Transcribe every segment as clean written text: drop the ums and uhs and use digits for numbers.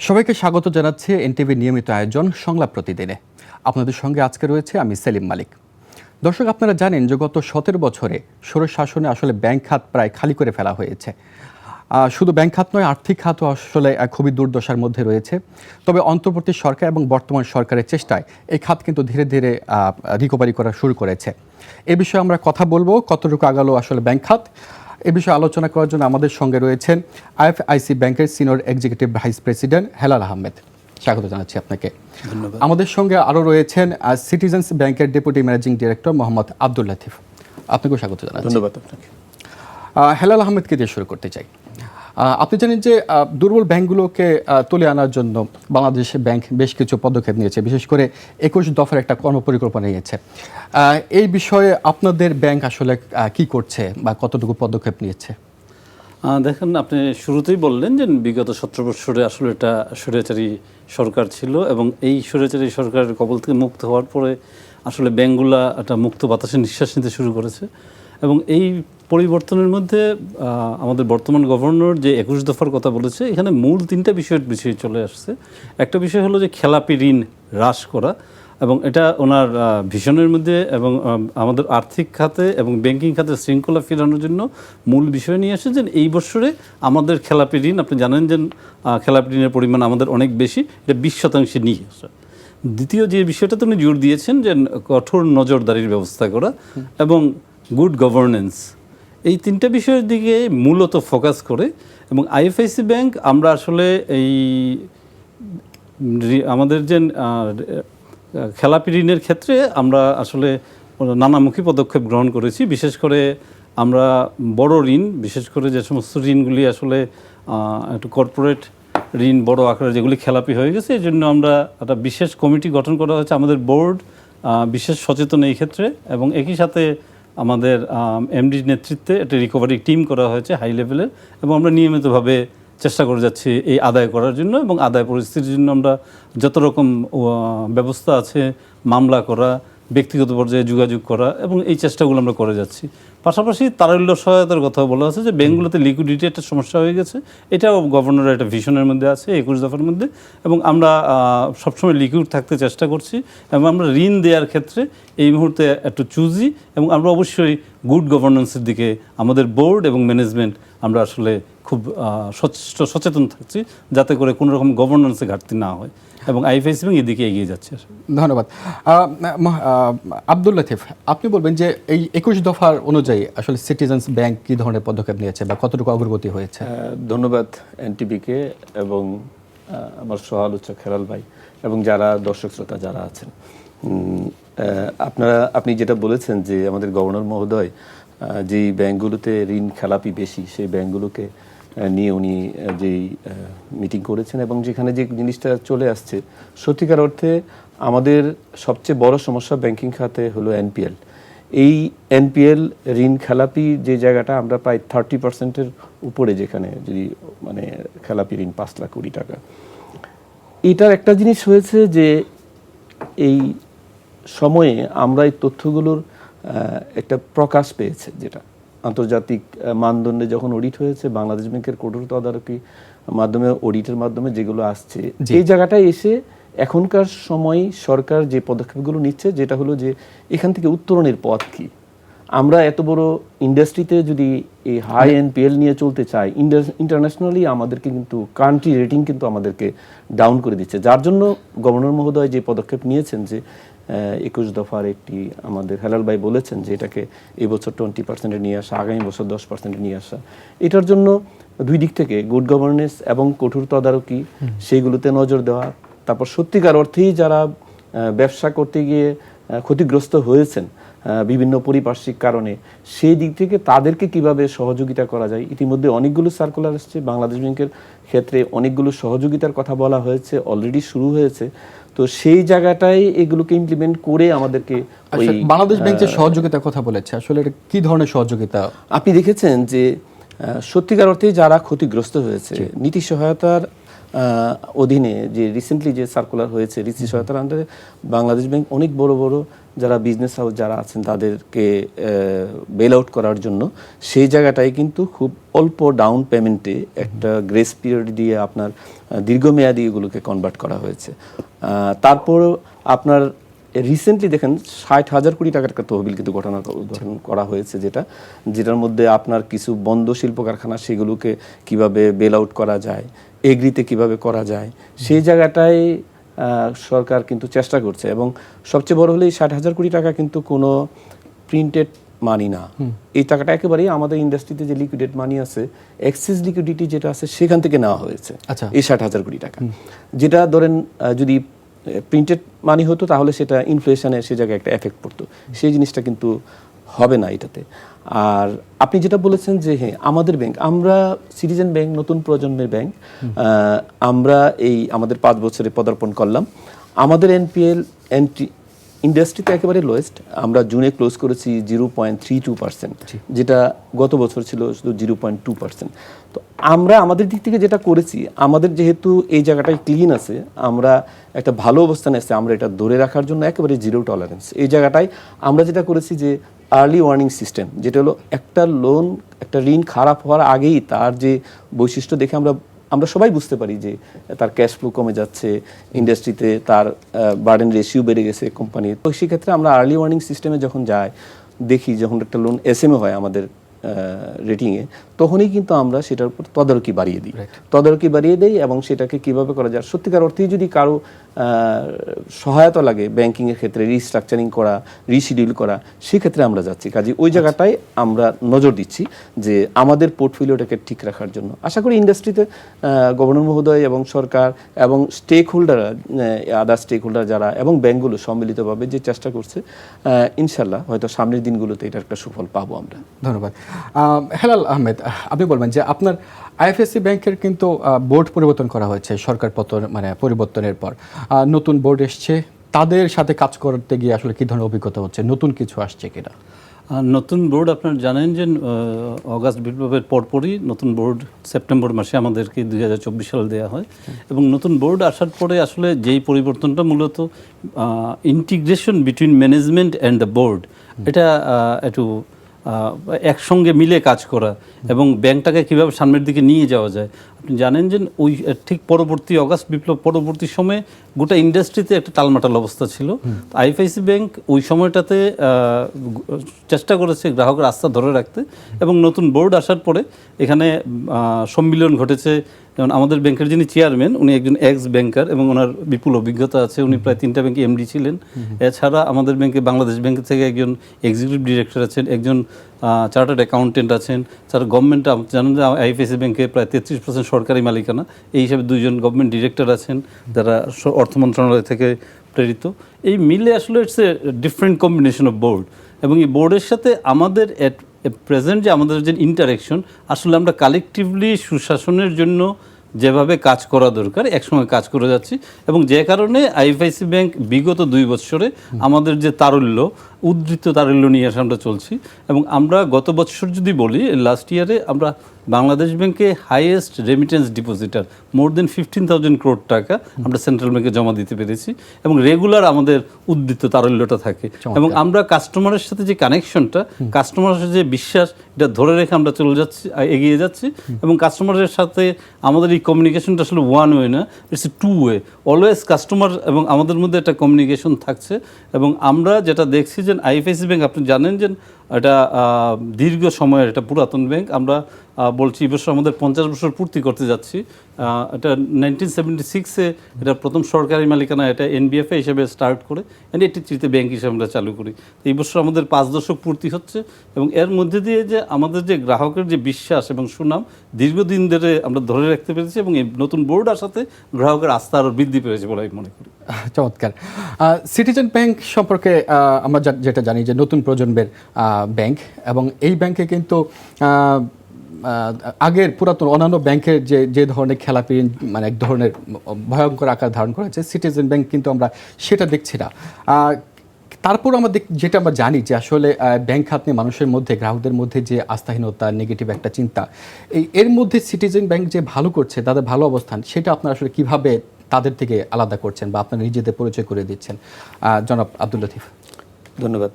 সবাইকে স্বাগত জানাচ্ছি এনটিভির নিয়মিত আয়োজন সংলাপ প্রতিদিনে। আপনাদের সঙ্গে আজকে রয়েছে আমি সেলিম মালিক। দর্শক, আপনারা জানেন যে গত 17 বছরে স্বৈরশাসনে আসলে ব্যাংক খাত প্রায় খালি করে ফেলা হয়েছে। শুধু ব্যাংক খাত নয়, আর্থিক খাতও আসলে খুবই দুর্দশার মধ্যে রয়েছে। তবে অন্তর্বর্তী সরকার এবং বর্তমান সরকারের চেষ্টায় এই খাত কিন্তু ধীরে ধীরে রিকভারি করা শুরু করেছে। এ বিষয়ে আমরা কথা বলবো, কতটুকু আগালো আসলে ব্যাংক খাত। এ বিষয়ে আলোচনা করার জন্য আমাদের সঙ্গে রয়েছেন আইএফআইসি ব্যাংকের senior executive vice president Helal Ahmed. স্বাগত জানাচ্ছি আপনাকে। ধন্যবাদ। আমাদের সঙ্গে আরও রয়েছেন সিটিজেন্স ব্যাংকের deputy managing director Mohammad Abdul Latif. আপনাকেও স্বাগত জানাচ্ছি। ধন্যবাদ আপনাকে। হেলাল আহমেদকে দিয়ে শুরু করতে চাই। আপনি জানেন যে দুর্বল ব্যাংকগুলোকে তুলে আনার জন্য বাংলাদেশ ব্যাংক বেশ কিছু পদক্ষেপ নিয়েছে, বিশেষ করে 21 দফার একটা কর্মপরিকল্পনা নিয়েছে। এই বিষয়ে আপনাদের ব্যাংক আসলে কি করছে বা কতটুকু পদক্ষেপ নিয়েছে? দেখেন, আপনি শুরুতেই বললেন যে বিগত 17 বছরে আসলে এটা স্বৈরাচারী সরকার ছিল এবং এই স্বৈরাচারী সরকারের কবল থেকে মুক্ত হওয়ার পরে আসলে ব্যাংকগুলা একটা মুক্ত বাতাসে নিঃশ্বাস নিতে শুরু করেছে। এবং এই পরিবর্তনের মধ্যে আমাদের বর্তমান গভর্নর যে 21 দফার কথা বলেছে, এখানে মূল তিনটা বিষয় চলে আসছে। একটা বিষয় হলো যে খেলাপি ঋণ হ্রাস করা, এবং এটা ওনার ভিশনের মধ্যে এবং আমাদের আর্থিক খাতে এবং ব্যাংকিং খাতে শৃঙ্খলা ফেরানোর জন্য মূল বিষয় নিয়ে আসে যে এই বছরে আমাদের খেলাপি ঋণ, আপনি জানেন যে খেলাপি ঋণের পরিমাণ আমাদের অনেক বেশি, এটা 20% নিয়ে আসে। দ্বিতীয় যে বিষয়টা উনি জোর দিয়েছেন যে কঠোর নজরদারির ব্যবস্থা করা এবং গুড গভর্নেন্স, এই তিনটা বিষয়ের দিকে মূলত ফোকাস করে। এবং আইএফআইসি ব্যাংক আমরা আসলে এই আমাদের যে খেলাপি ঋণের ক্ষেত্রে আমরা আসলে নানামুখী পদক্ষেপ গ্রহণ করেছি। বিশেষ করে আমরা বড় ঋণ, বিশেষ করে যে সমস্ত ঋণগুলি আসলে একটু কর্পোরেট ঋণ বড় আকারে যেগুলি খেলাপি হয়ে গেছে, এই জন্য আমরা একটা বিশেষ কমিটি গঠন করা হয়েছে। আমাদের বোর্ড বিশেষ সচেতন এই ক্ষেত্রে, এবং একই সাথে আমাদের এমডির নেতৃত্বে একটা রিকভারি টিম করা হয়েছে হাই লেভেলের, এবং আমরা নিয়মিতভাবে চেষ্টা করে যাচ্ছি এই আদায় করার জন্য। এবং আদায় পরিস্থিতির জন্য আমরা যত রকম ব্যবস্থা আছে, মামলা করা, ব্যক্তিগত পর্যায়ে যোগাযোগ করা, এবং এই চেষ্টাগুলো আমরা করে যাচ্ছি। পাশাপাশি তারল্য সহায়তার কথা বলা আছে যে ব্যাঙ্কগুলোতে লিকুইডিটি একটা সমস্যা হয়ে গেছে, এটাও গভর্নরের একটা ভিশনের মধ্যে আছে 21 দফার মধ্যে। এবং আমরা সবসময় লিকুইড থাকতে চেষ্টা করছি, এবং আমরা ঋণ দেওয়ার ক্ষেত্রে এই মুহূর্তে একটু চুজি, এবং আমরা অবশ্যই গুড গভর্নেন্সের দিকে আমাদের বোর্ড এবং ম্যানেজমেন্ট আমরা আসলে খুব সচেতন থাকছি, যাতে করে কোনো রকম গভর্নেন্সে ঘাটতি না হয়, এবং আইএফআইসি ব্যাংক এদিকে এগিয়ে যাচ্ছে। ধন্যবাদ। আব্দুল লতিফ, আপনি বলবেন যে এই 21 দফার অনুযায়ী আসলে সিটিজেন্স ব্যাংক কী ধরনের পদক্ষেপ নিয়েছে বা কতটুকু অগ্রগতি হয়েছে? ধন্যবাদ এনটিভিকে এবং আমার সহ আলোচক হেলাল ভাই এবং যারা দর্শক শ্রোতা যারা আছেন। আপনি যেটা বলেছেন যে আমাদের গভর্নর মহোদয় যেই ব্যাংকগুলোতে ঋণ খেলাপি বেশি, সেই ব্যাংকগুলোকে নিয়ে উনি যেই মিটিং করেছেন, এবং যেখানে যে জিনিসটা চলে আসছে, সত্যিকার অর্থে আমাদের সবচেয়ে বড় সমস্যা ব্যাংকিং খাতে হলো এনপিএল। এই এনপিএল ঋণ খেলাপি যে জায়গাটা আমরা প্রায় 30%-এর উপরে, যেখানে যদি মানে খেলাপি ঋণ 5 লাখ কোটি টাকা। এটার একটা জিনিস হয়েছে যে এই সময়ে আমরা এই তথ্যগুলোর একটা প্রকাশ পেয়েছে, যেটা আন্তর্জাতিক মানদণ্ডে যখন অডিট হয়েছে, বাংলাদেশ ব্যাংকের কঠোর তদারকি মাধ্যমে, অডিটের মাধ্যমে যেগুলো আসছে, এই জায়গাটায় এসে এখনকার সময় সরকার যে পদক্ষেপগুলো নিচ্ছে, যেটা হলো যে এখান থেকে উত্তরণের পথ কি। আমরা এত বড় ইন্ডাস্ট্রিতে যদি এই হাই এনপিএল নিয়ে চলতে চাই, ইন্টারন্যাশনালি আমাদেরকে কিন্তু কান্ট্রি রেটিং কিন্তু আমাদেরকে ডাউন করে দিচ্ছে, যার জন্য গভর্নর মহোদয় যে পদক্ষেপ নিয়েছেন যে 21 দফার একটি, আমাদের হেলাল ভাই বলেছেন যে এটাকে এই বছর 20% নিয়ে আসা, আগামী বছর 10% নিয়ে আসা। এটার জন্য দুই দিক থেকে গুড গভর্নেন্স এবং কঠোর তদারকি, সেইগুলোতে নজর দেওয়া। তারপর সত্যিকার অর্থেই যারা ব্যবসা করতে গিয়ে ক্ষতিগ্রস্ত হয়েছেন বিভিন্ন পারিপার্শ্বিক কারণে, সেই দিক থেকে তাদেরকে কিভাবে সহযোগিতা করা যায়। ইতিমধ্যে অনেকগুলো সার্কুলার আসছে, বাংলাদেশ ব্যাংকের ক্ষেত্রে অনেকগুলো সহযোগিতার কথা বলা হয়েছে, অলরেডি শুরু হয়েছে। তো সেই জায়গাটাই এগুলোকে ইমপ্লিমেন্ট করে আমাদেরকে বাংলাদেশ ব্যাংকের সহযোগিতার কথা বলেছে, আসলে এটা কি ধরনের সহযোগিতা? আপনি দেখেছেন যে সত্যিকার অর্থে যারা ক্ষতিগ্রস্ত হয়েছে, নীতি সহায়তার অধীনে যে রিসেন্টলি যে সার্কুলার হয়েছে ঋষি সহায়তার আন্ডারে বাংলাদেশ ব্যাংক অনেক বড় বড় যারা বিজনেস হাউস যারা আছেন তাদেরকে বেল আউট করার জন্য সেই জায়গাটায় কিন্তু খুব অল্প ডাউন পেমেন্টে একটা গ্রেস পিরিয়ড দিয়ে আপনার দীর্ঘমেয়াদী এগুলোকে কনভার্ট করা হয়েছে। তারপর আপনার রিসেন্টলি দেখেন 60,000 কোটি টাকার একটা তহবিল কিন্তু গঠন করা হয়েছে, যেটার মধ্যে আপনার কিছু বন্ধ শিল্প কারখানা সেগুলোকে কিভাবে বেল আউট করা যায়, এগ্রিতে কিভাবে করা যায়, সেই জায়গাটায় সরকার কিন্তু চেষ্টা করছে। এবং সবচেয়ে বড় হলে এই 60,000 কোটি টাকা কিন্তু কোনো প্রিন্টেড মানি না, এই টাকাটা একেবারেই আমাদের ইন্ডাস্ট্রিতে যে লিকুইডেড মানি আছে, এক্সেস লিকুইডিটি যেটা আছে সেখান থেকে নেওয়া হয়েছে। আচ্ছা। এই 60,000 কোটি টাকা, যেটা ধরেন যদি প্রিন্টেড মানি হতো তাহলে সেটা ইনফ্লেশনে সে জায়গায় একটা এফেক্ট পড়তো, সেই জিনিসটা কিন্তু হবে না এটাতে। আর আপনি যেটা বলেছেন যে হ্যাঁ আমাদের ব্যাংক, আমরা সিটিজেন ব্যাংক, নতুন প্রজন্মের ব্যাংক, আমরা এই আমাদের 5 বছরে পদার্পণ করলাম। আমাদের এনপিএল ইন্ডাস্ট্রিতে একেবারে লোয়েস্ট, আমরা জুনে ক্লোজ করেছি 0.32%, যেটা গত বছর ছিল শুধু 0.2%। তো আমরা আমাদের দিক থেকে যেটা করেছি, আমাদের যেহেতু এই জায়গাটায় ক্লিন আছে, আমরা একটা ভালো অবস্থানে আছে, আমরা এটা ধরে রাখার জন্য একেবারে জিরো টলারেন্স। এই জায়গাটায় আমরা যেটা করেছি যে আর্লি ওয়ার্নিং সিস্টেম, যেটা হলো একটা লোন, একটা ঋণ খারাপ হওয়ার আগেই তার যে বৈশিষ্ট্য দেখে আমরা সবাই বুঝতে পারি যে তার ক্যাশ ফ্লো কমে যাচ্ছে, ইন্ডাস্ট্রিতে তার বার্ডেন রেশিও বেড়ে গেছে কোম্পানির। তো সেক্ষেত্রে আমরা আর্লি ওয়ার্নিং সিস্টেমে যখন যাই, দেখি যখন একটা লোন এসএমএ হয় আমাদের রেটিংয়ে, তখনই কিন্তু আমরা সেটার উপর তদারকি বাড়িয়ে দিই এবং সেটাকে কিভাবে করা যায়। সত্যিকার অর্থেই যদি কারো সহায়তা লাগে ব্যাংকিংয়ের ক্ষেত্রে, রিস্ট্রাকচারিং করা, রিশিডিউল করা, সেক্ষেত্রে আমরা যাচ্ছি। কাজে ওই জায়গাটায় আমরা নজর দিচ্ছি যে আমাদের পোর্টফোলিওটাকে ঠিক রাখার জন্য। আশা করি ইন্ডাস্ট্রিতে গভর্নর মহোদয় এবং সরকার এবং স্টেক হোল্ডার, আদার স্টেক হোল্ডার যারা এবং ব্যাংকগুলো সম্মিলিতভাবে যে চেষ্টা করছে, ইনশাল্লাহ হয়তো সামনের দিনগুলোতে এটার একটা সুফল পাবো আমরা। ধন্যবাদ। হেলাল আহমেদ, আপনি বলবেন যে আপনার আইএফএসসি ব্যাংকের কিন্তু বোর্ড পরিবর্তন করা হয়েছে সরকার পরিবর্তনের পর, নতুন বোর্ড এসছে, তাদের সাথে কাজ করতে গিয়ে আসলে কি ধরনের অভিজ্ঞতা হচ্ছে, নতুন কিছু আসছে কিনা? নতুন বোর্ড আপনারা জানেন যে অগাস্ট বিপ্লবের পরপরই নতুন বোর্ড সেপ্টেম্বর মাসে আমাদেরকে 2024 সালে দেওয়া হয়। এবং নতুন বোর্ড আসার পরে আসলে যেই পরিবর্তনটা মূলত integration between management and the board, এটা একটু একসঙ্গে মিলে কাজ করা এবং ব্যাংকটাকে কীভাবে সামনের দিকে নিয়ে যাওয়া যায়। আপনি জানেন যে ওই ঠিক পরবর্তী অগাস্ট বিপ্লব পরবর্তী সময়ে গোটা ইন্ডাস্ট্রিতে একটা টালমাটাল অবস্থা ছিল। আইএফআইসি ব্যাংক ওই সময়টাতে চেষ্টা করেছে গ্রাহকের আস্থা ধরে রাখতে, এবং নতুন বোর্ড আসার পরে এখানে সম্মিলন ঘটেছে। যেমন আমাদের ব্যাংকের যিনি চেয়ারম্যান, উনি একজন এক্স ব্যাংকার এবং ওনার বিপুল অভিজ্ঞতা আছে, উনি প্রায় 3টা ব্যাংকে এমডি ছিলেন। এছাড়া আমাদের ব্যাংকে বাংলাদেশ ব্যাংক থেকে একজন এক্সিকিউটিভ ডিরেক্টর আছেন, একজন চার্টার্ড অ্যাকাউন্টেন্ট আছেন। যারা গভর্নমেন্ট, জানেন যে আইএফএসি ব্যাংকে প্রায় 33% সরকারি মালিকানা, এই হিসাবে 2জন গভর্নমেন্ট ডিরেক্টর আছেন যারা অর্থ মন্ত্রণালয় থেকে প্রেরিত। এই মিলে আসলে it's a different combination of board. এবং এই বোর্ডের সাথে আমাদের প্রেজেন্ট যে আমাদের যে ইন্টারেকশন, আসলে আমরা কালেকটিভলি সুশাসনের জন্য যেভাবে কাজ করা দরকার একসঙ্গে কাজ করে যাচ্ছি। এবং যে কারণে আইএফআইসি ব্যাংক বিগত 2 বছরে আমাদের যে তারল্য, উদ্ধৃত তারল্য নিয়ে আসে আমরা চলছি। এবং আমরা গত বছর যদি বলি, লাস্ট ইয়ারে আমরা বাংলাদেশ ব্যাংকে হাইয়েস্ট রেমিটেন্স ডিপোজিটার, মোর দেন 15,000 crore টাকা আমরা সেন্ট্রাল ব্যাংকে জমা দিতে পেরেছি। এবং রেগুলার আমাদের উদ্ধৃত তারল্যটা থাকে। এবং আমরা কাস্টমারের সাথে যে কানেকশনটা, কাস্টমারের সাথে যে বিশ্বাস, এটা ধরে রেখে আমরা এগিয়ে যাচ্ছি। এবং কাস্টমারের সাথে আমাদের এই কমিউনিকেশনটা আসলে ওয়ান ওয়ে না, it's a 2 way. Always customer এবং আমাদের মধ্যে একটা কমিউনিকেশন থাকছে। এবং আমরা যেটা দেখছি যে আইএফআইসি ব্যাংক, আপনি জানেন যে এটা দীর্ঘ সময়ের একটা পুরাতন ব্যাংক। আমরা বলছি এই বছর আমাদের 50 বছর পূর্তি করতে যাচ্ছি। এটা 1976-এ এটা প্রথম সরকারি মালিকানা, এটা এনবিএফএ হিসেবে স্টার্ট করে এনএটিতে ব্যাংক হিসেবে আমরা চালু করি। এই বছর আমাদের 5 দশক পূর্তি হচ্ছে। এবং এর মধ্যে দিয়ে যে আমাদের যে গ্রাহকের যে বিশ্বাস এবং সুনাম দীর্ঘদিন ধরে আমরা ধরে রাখতে পেরেছি, এবং এই নতুন বোর্ড আসাতে গ্রাহকের আস্থা আরও বৃদ্ধি পেয়েছে বলে আমি মনে করি। চমৎকার। সিটিজেন ব্যাংক সম্পর্কে আমরা যেটা জানি যে নতুন প্রজন্মের ব্যাংক, এবং এই ব্যাংকে কিন্তু আগের পুরাতন অন্যান্য ব্যাংকের যে ধরনের খেলাপি, এক ধরনের ভয়ঙ্কর আকার ধারণ করেছে, সিটিজেন ব্যাংক কিন্তু আমরা সেটা দেখছি না। তারপর আমাদের যেটা আমরা জানি যে আসলে ব্যাংক খাত নিয়ে মানুষের মধ্যে, গ্রাহকদের মধ্যে যে আস্থাহীনতা, নেগেটিভ একটা চিন্তা, এর মধ্যে সিটিজেন ব্যাংক যে ভালো করছে, তাদের ভালো অবস্থান, সেটা আপনারা আসলে কিভাবে তাদের থেকে আলাদা করছেন বা আপনারা নিজেদের পরিচয় করে দিচ্ছেন? জনাব আব্দুল লতিফ। ধন্যবাদ।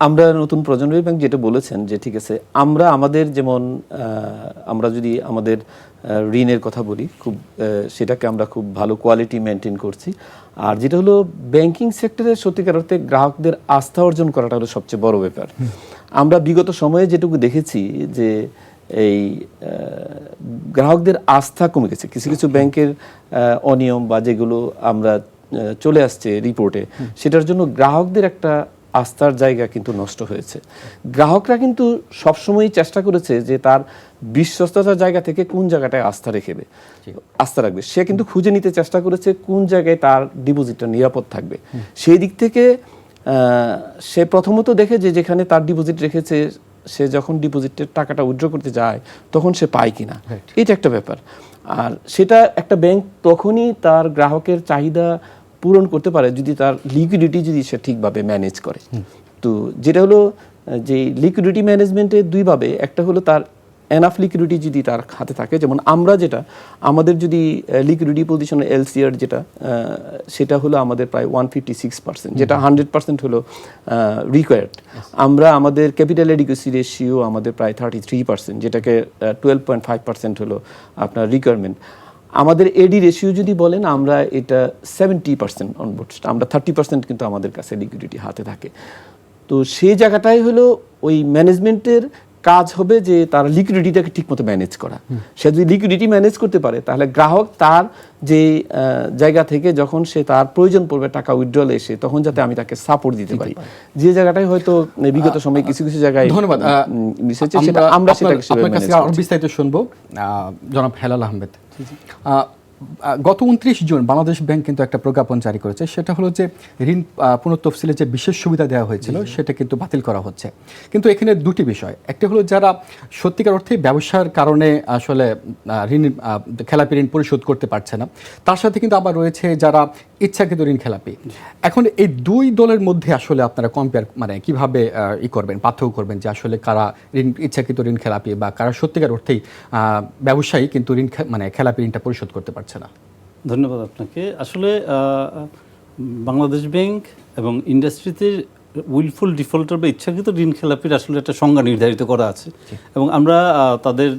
আমরা নতুন প্রজন্মের ব্যাংক যেটা বলেছেন যে ঠিক আছে, আমরা আমাদের যেমন আমরা যদি আমাদের ঋণের কথা বলি, সেটাকে আমরা খুব ভালো কোয়ালিটি মেনটেন করছি। আর যেটা হলো ব্যাংকিং সেক্টরে সত্যিকার অর্থে গ্রাহকদের আস্থা অর্জন করাটা হলো সবচেয়ে বড় ব্যাপার। আমরা বিগত সময়ে যেটুকু দেখেছি যে এই গ্রাহকদের আস্থা কমে গেছে। কিছু কিছু ব্যাংকের অনিয়ম বা যেগুলো আমরা চলে আসছে রিপোর্টে, সেটার জন্য গ্রাহকদের একটা আস্থার জায়গা কিন্তু নষ্ট হয়েছে। গ্রাহকরা কিন্তু সবসময় চেষ্টা করেছে যে তার বিশ্বস্ততার জায়গা থেকে কোন জায়গাটায় আস্থা রাখবে, সে কিন্তু খুঁজে নিতে চেষ্টা করেছে কোন জায়গায় তার ডিপোজিটটা নিরাপদ থাকবে। সেই দিক থেকে সে প্রথমত দেখে যে যেখানে তার ডিপোজিট রেখেছে, সে যখন ডিপোজিটের টাকাটা উইথড্র করতে যায় তখন সে পায় কিনা, এটা একটা ব্যাপার। আর সেটা একটা ব্যাংক তখনই তার গ্রাহকের চাহিদা পূরণ করতে পারে যদি তার লিকুইডিটি যদি সে ঠিকভাবে ম্যানেজ করে। তো যেটা হলো যে লিকুইডিটি ম্যানেজমেন্টে দুইভাবে, একটা হলো তার এনাফ লিকুইডিটি যদি তার হাতে থাকে, যেমন আমরা যেটা আমাদের যদি লিকুইডিটি পজিশন এলসিআর যেটা সেটা হলো আমাদের প্রায় 156%, যেটা 100% হলো রিকোয়ার্ড। আমরা আমাদের ক্যাপিটাল এডিকুয়েসি রেশিও আমাদের প্রায় 33%, যেটাকে 12.5% হলো আপনার রিকোয়ারমেন্ট। আমাদের এডি রেশিও যদি বলেন, আমরা এটা 70% অনবোর্ড, আমরা 30% কিন্তু আমাদের কাছে লিকুইডিটি হাতে থাকে। তো সেই জায়গাটাই হলো ওই ম্যানেজমেন্টের কাজ হবে যে তার লিকুইডিটিটাকে ঠিকমতো ম্যানেজ করা। সে যদি লিকুইডিটি ম্যানেজ করতে পারে, তাহলে গ্রাহক তার যে জায়গা থেকে যখন সে তার প্রয়োজন পড়বে টাকা উইথড্রল এসে, তখন যাতে আমি তাকে সাপোর্ট দিতে পারি। যে জায়গাটায় হয়তো বিগত সময়ে কিছু কিছু জায়গায় ধন্যবাদ, আমরা আপনার কাছে আরো বিস্তারিত শুনবো। জনাব হেলাল আহমেদ, গত 29 জুন বাংলাদেশ ব্যাংক কিন্তু একটা প্রজ্ঞাপন জারি করেছে, সেটা হলো যে ঋণ পুনঃতফসিলে যে বিশেষ সুবিধা দেওয়া হয়েছিল সেটা কিন্তু বাতিল করা হচ্ছে। কিন্তু এখানে দুটি বিষয়, একটা হলো যারা সত্যিকার অর্থে ব্যবসার কারণে আসলে খেলাপি ঋণ পরিশোধ করতে পারছে না, তার সাথে কিন্তু আবার রয়েছে যারা ইচ্ছাকৃত ঋণ খেলাপি। এখন এই দুই দলের মধ্যে আসলে আপনারা কম্পেয়ার কিভাবে পার্থক্য করবেন যে আসলে কারা ইচ্ছাকৃত ঋণ খেলাপি বা কারা সত্যিকার অর্থেই ব্যবসায়ী কিন্তু খেলাপি ঋণটা পরিশোধ করতে পারছে না? ধন্যবাদ আপনাকে। আসলে বাংলাদেশ ব্যাংক এবং ইন্ডাস্ট্রিতে উইলফুল ডিফল্টার বা ইচ্ছাকৃত ঋণ খেলাপির আসলে একটা সংজ্ঞা নির্ধারিত করা আছে, এবং আমরা তাদের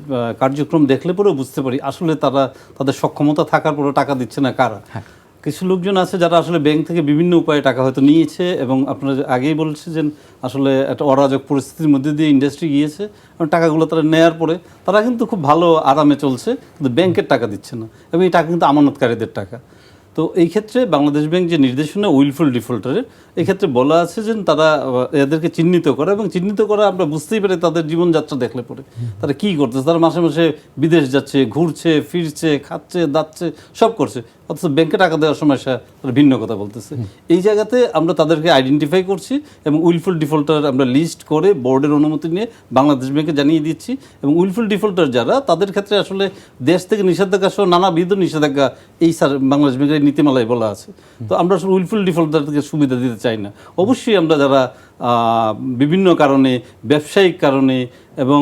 কার্যক্রম দেখলে পরেও বুঝতে পারি আসলে তাদের সক্ষমতা থাকার পরেও টাকা দিচ্ছে না কারা। কিছু লোকজন আছে যারা আসলে ব্যাংক থেকে বিভিন্ন উপায়ে টাকা হয়তো নিয়েছে, এবং আপনারা আগেই বলছেন আসলে একটা অরাজক পরিস্থিতির মধ্যে দিয়ে ইন্ডাস্ট্রি গিয়েছে, এবং টাকাগুলো তারা নেয়ার পরে তারা কিন্তু খুব ভালো আরামে চলছে, কিন্তু ব্যাংকের টাকা দিচ্ছে না, এবং এই টাকা কিন্তু আমানতকারীদের টাকা। তো এই ক্ষেত্রে বাংলাদেশ ব্যাংক যে নির্দেশনা উইলফুল ডিফল্টারের, এই ক্ষেত্রে বলা আছে যে তারা এদেরকে চিহ্নিত করা, এবং চিহ্নিত করা আমরা বুঝতেই পারি তাদের জীবনযাত্রা দেখলে পরে তারা কী করতেছে। তারা মাসে মাসে বিদেশ যাচ্ছে, ঘুরছে, ফিরছে, খাচ্ছে, দাচ্ছে, সব করছে, অথচ ব্যাংকে টাকা দেওয়ার সময় তারা ভিন্ন কথা বলতেছে। এই জায়গাতে আমরা তাদেরকে আইডেন্টিফাই করছি এবং উইলফুল ডিফল্টার আমরা লিস্ট করে বোর্ডের অনুমতি নিয়ে বাংলাদেশ ব্যাংকে জানিয়ে দিচ্ছি। এবং উইলফুল ডিফল্টার যারা, তাদের ক্ষেত্রে আসলে দেশ থেকে নিষেধাজ্ঞা সহ নানাবিধ নিষেধাজ্ঞা এই বাংলাদেশ ব্যাংকের নীতিমালায় বলা আছে। তো আমরা আসলে উইলফুল ডিফল্টারকে সুবিধা দিতে চাই না। অবশ্যই আমরা যারা বিভিন্ন কারণে, ব্যবসায়িক কারণে এবং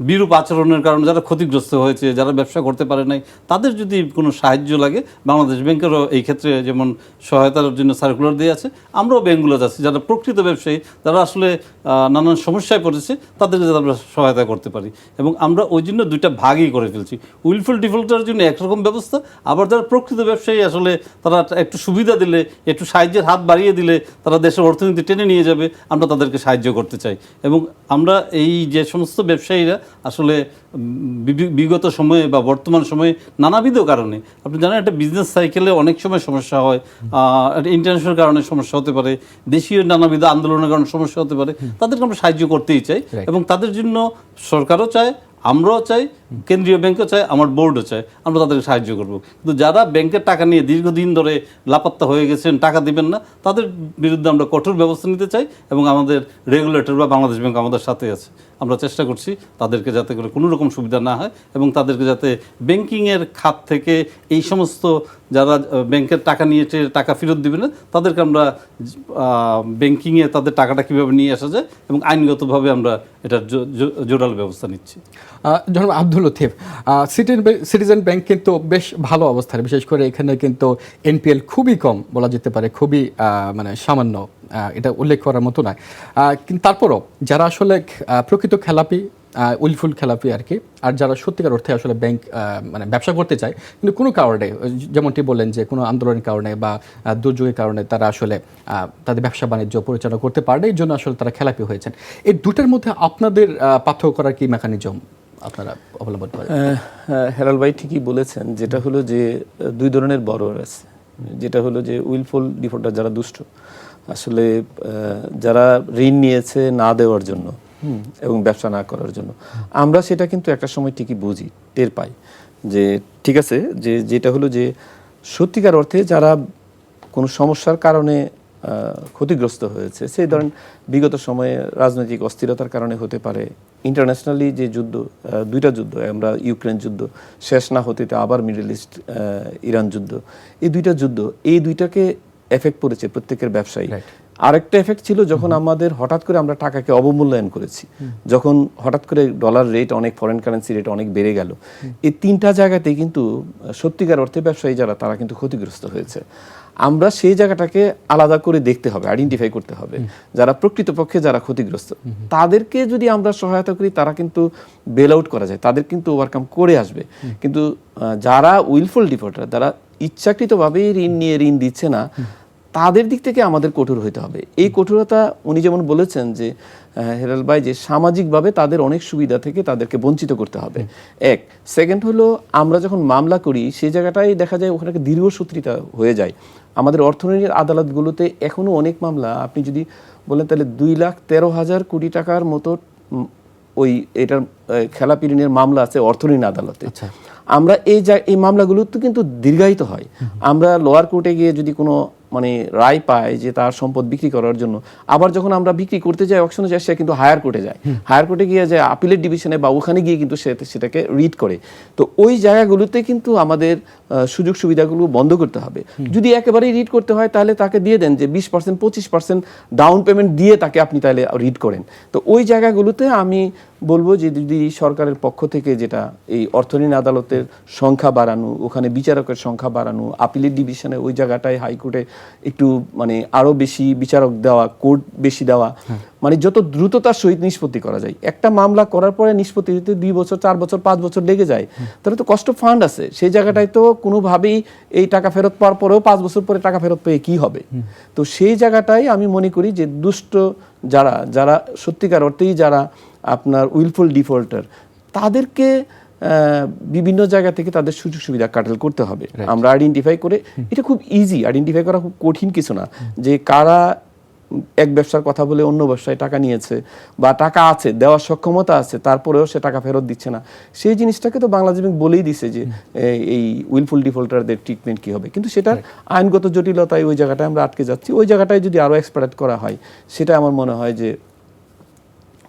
বিরূপ আচরণের কারণে যারা ক্ষতিগ্রস্ত হয়েছে, যারা ব্যবসা করতে পারে নাই, তাদের যদি কোনো সাহায্য লাগে, বাংলাদেশ ব্যাংকেরও এই ক্ষেত্রে যেমন সহায়তার জন্য সার্কুলার দিয়ে আছে, আমরাও ব্যাংকগুলো যাচ্ছি যারা প্রকৃত ব্যবসায়ী, যারা আসলে নানান সমস্যায় পড়েছে, তাদের যাতে আমরা সহায়তা করতে পারি। এবং আমরা ওই জন্য দুইটা ভাগই করে ফেলছি, উইলফুল ডিফল্টারের জন্য একরকম ব্যবস্থা, আবার যারা প্রকৃত ব্যবসায়ী আসলে তারা একটু সুবিধা দিলে, একটু সাহায্যের হাত বাড়িয়ে দিলে তারা দেশের অর্থনীতি টেনে নিয়ে যাবে, আমরা তাদেরকে সাহায্য করতে চাই। এবং আমরা এই যে সমস্ত ব্যবসায়ীরা আসলে বিগত সময়ে বা বর্তমান সময়ে নানাবিধ কারণে, আপনি জানেন একটা বিজনেস সাইকেলে অনেক সময় সমস্যা হয়, ইন্টারন্যাশনাল কারণে সমস্যা হতে পারে, দেশীয় নানাবিধ আন্দোলনের কারণে সমস্যা হতে পারে, তাদেরকে আমরা সাহায্য করতেই চাই। এবং তাদের জন্য সরকারও চায়, আমরাও চাই, কেন্দ্রীয় ব্যাংকও চায়, আমার বোর্ডও চায়, আমরা তাদেরকে সাহায্য করব। কিন্তু যারা ব্যাংকের টাকা নিয়ে দীর্ঘদিন ধরে লাপাত্তা হয়ে গেছেন, টাকা দিবেন না, তাদের বিরুদ্ধে আমরা কঠোর ব্যবস্থা নিতে চাই, এবং আমাদের রেগুলেটর বা বাংলাদেশ ব্যাংক আমাদের সাথে আছে। আমরা চেষ্টা করছি তাদেরকে যাতে করে কোনো রকম সুবিধা না হয় এবং তাদেরকে যাতে ব্যাংকিংয়ের খাত থেকে এই সমস্ত যারা ব্যাংকের টাকা নিয়ে টাকা ফেরত দিবে না তাদেরকে আমরা ব্যাংকিংয়ে তাদের টাকাটা কীভাবে নিয়ে আসা যায় এবং আইনগতভাবে আমরা এটার জোরালো ব্যবস্থা নিচ্ছি। জনাব আব্দুল লতিফ, সিটিজেন ব্যাংক কিন্তু বেশ ভালো অবস্থায়, বিশেষ করে এখানে কিন্তু এনপিএল খুবই কম বলা যেতে পারে, খুবই মানে সামান্য, এটা উল্লেখ করার মতো নয়। কিন্তু তারপরও যারা আসলে প্রকৃত খেলাপি, উইলফুল খেলাপি আর কি, আর যারা সত্যিকার অর্থে আসলে ব্যাংক মানে ব্যবসা করতে চায় কিন্তু কোনো কারণে, যেমনটি বললেন যে কোনো আন্দোলনের কারণে বা দুর্যোগের কারণে তারা আসলে তাদের ব্যবসা বাণিজ্য পরিচালনা করতে পারে না, এই জন্য আসলে তারা খেলাপি হয়েছেন। এই দুটার মধ্যে আপনাদের পার্থক্য করার কি মেকানিজম আপনারা অবলম্বন করেন? হেলাল ভাই ঠিকই বলেছেন, যেটা হলো যে দুই ধরনের বড়োয়ার আছে। যেটা হলো যে উইলফুল ডিফল্টার, যারা দুষ্ট, আসলে যারা ঋণ নিয়েছে না দেওয়ার জন্য এবং ব্যবসা না করার জন্য, আমরা সেটা কিন্তু একটা সময় ঠিকই বুঝি, টের পাই যে ঠিক আছে, যে যেটা হলো যে সত্যিকার অর্থে যারা কোনো সমস্যার কারণে ক্ষতিগ্রস্ত হয়েছে, সেই ধরেন বিগত সময়ে রাজনৈতিক অস্থিরতার কারণে হতে পারে, ইন্টারন্যাশনালি যে যুদ্ধ, দুইটা যুদ্ধ, আমরা ইউক্রেন যুদ্ধ শেষ না হতে আবার মিডল ইস্ট ইরান যুদ্ধ, এই দুইটা যুদ্ধ, এই দুইটাকে এফেক্ট পড়েছে প্রত্যেকের ব্যবসায়ী। আরেকটা এফেক্ট ছিল যখন আমাদের হঠাৎ করে আমরা টাকাকে অবমূল্যায়ন করেছি, যখন হঠাৎ করে ডলার রেট অনেক, ফরেন কারেন্সি রেট অনেক বেড়ে গেল। এই তিনটা জায়গাতেই কিন্তু সত্যিকার অর্থে ব্যবসায়ী যারা, তারা কিন্তু ক্ষতিগ্রস্ত হয়েছে। আমরা সেই জায়গাটাকে আলাদা করে দেখতে হবে, আইডেন্টিফাই করতে হবে, যারা প্রকৃতপক্ষে যারা ক্ষতিগ্রস্ত, তাদেরকে যদি আমরা সহায়তা করি, তারা কিন্তু বেল আউট করা যায়, তাদের কিন্তু ওভারকাম করে আসবে। কিন্তু যারা উইলফুল ডিফল্টার, যারা ইচ্ছাকৃতভাবেই ঋণ নিয়ে ঋণ দিচ্ছে না, তাদের দিক থেকে আমাদের কঠোর হতে হবে। এই কঠোরতা উনি যেমন বলেছেন যে হেলাল ভাই, যে সামাজিকভাবে তাদের অনেক সুবিধা থেকে তাদেরকে বঞ্চিত করতে হবে, এক। সেকেন্ড হলো, আমরা যখন মামলা করি সেই জায়গাটাই দেখা যায় ওখানে দীর্ঘসূত্রিতা হয়ে যায়। আমাদের অর্থনীতির আদালতগুলোতে এখনো অনেক মামলা, আপনি যদি বলেন তাহলে 2,13,000 কোটি টাকার মতো ওই এটার খেলাপি ঋণের মামলা আছে অর্থঋণ আদালতে। আমরা এই মামলাগুলো তো কিন্তু দীর্ঘায়িত হয়। আমরা লোয়ার কোর্টে গিয়ে যদি কোনো মানে রায় পায় যে তার সম্পদ বিক্রি করার জন্য, আবার যখন আমরা বিক্রি করতে যাই, অকশনে যায়, সে কিন্তু হায়ার কোর্টে যায়, হায়ার কোর্টে গিয়ে যায় আপিলের ডিভিশনে বা ওখানে গিয়ে কিন্তু সেটাকে রিড করে। তো ওই জায়গাগুলোতে কিন্তু আমাদের সুযোগ সুবিধাগুলো বন্ধ করতে হবে। যদি একেবারেই রিড করতে হয়, তাহলে তাকে দিয়ে দেন যে 20%, 25% ডাউন পেমেন্ট দিয়ে তাকে আপনি তাহলে রিড করেন। তো ওই জায়গাগুলোতে আমি বলবো যে যদি সরকারের পক্ষ থেকে যেটা এই অর্থঋণ আদালতের সংখ্যা বাড়ানো, ওখানে বিচারকের সংখ্যা বাড়ানো, আপিলের ডিভিশনে ওই জায়গাটায় হাইকোর্টে একটু মানে আরো বেশি বিচারক দেওয়া, কোর্ট বেশি দেওয়া, মানে যত দ্রুততার সহিত নিষ্পত্তি করা যায়। একটা মামলা করার পরে নিষ্পত্তি দিতে 2 বছর, 4 বছর, 5 বছর লেগে যায়, তাহলে তো কষ্ট ফান্ড আছে, সেই জায়গাটায় তো কোনোভাবেই এই টাকা ফেরত পাওয়ার পরেও 5 বছর পরে টাকা ফেরত পেয়ে কি হবে? তো সেই জায়গাটাই আমি মনে করি যে দুষ্ট যারা সত্যিকার অর্থেই যারা আপনার উইলফুল ডিফল্টার, তাদেরকে বিভিন্ন জায়গা থেকে তাদের সুযোগ সুবিধা কাটাল করতে হবে। আমরা আইডেন্টিফাই করে, এটা খুব ইজি, আইডেন্টিফাই করা খুব কঠিন কিছু না, যে কারা এক ব্যবসার কথা বলে অন্য ব্যবসায় টাকা নিয়েছে বা টাকা আছে, দেওয়ার সক্ষমতা আছে, তারপরেও সে টাকা ফেরত দিচ্ছে না। সেই জিনিসটাকে তো বাংলাদেশ ব্যাংক বলেই দিছে যে এই উইলফুল ডিফল্টারদের ট্রিটমেন্ট কি হবে, কিন্তু সেটার আইনগত জটিলতায় ওই জায়গাটায় আমরা আটকে যাচ্ছি। ওই জায়গাটায় যদি আরো এক্সপার্ট করা হয়, সেটা আমার মনে হয় যে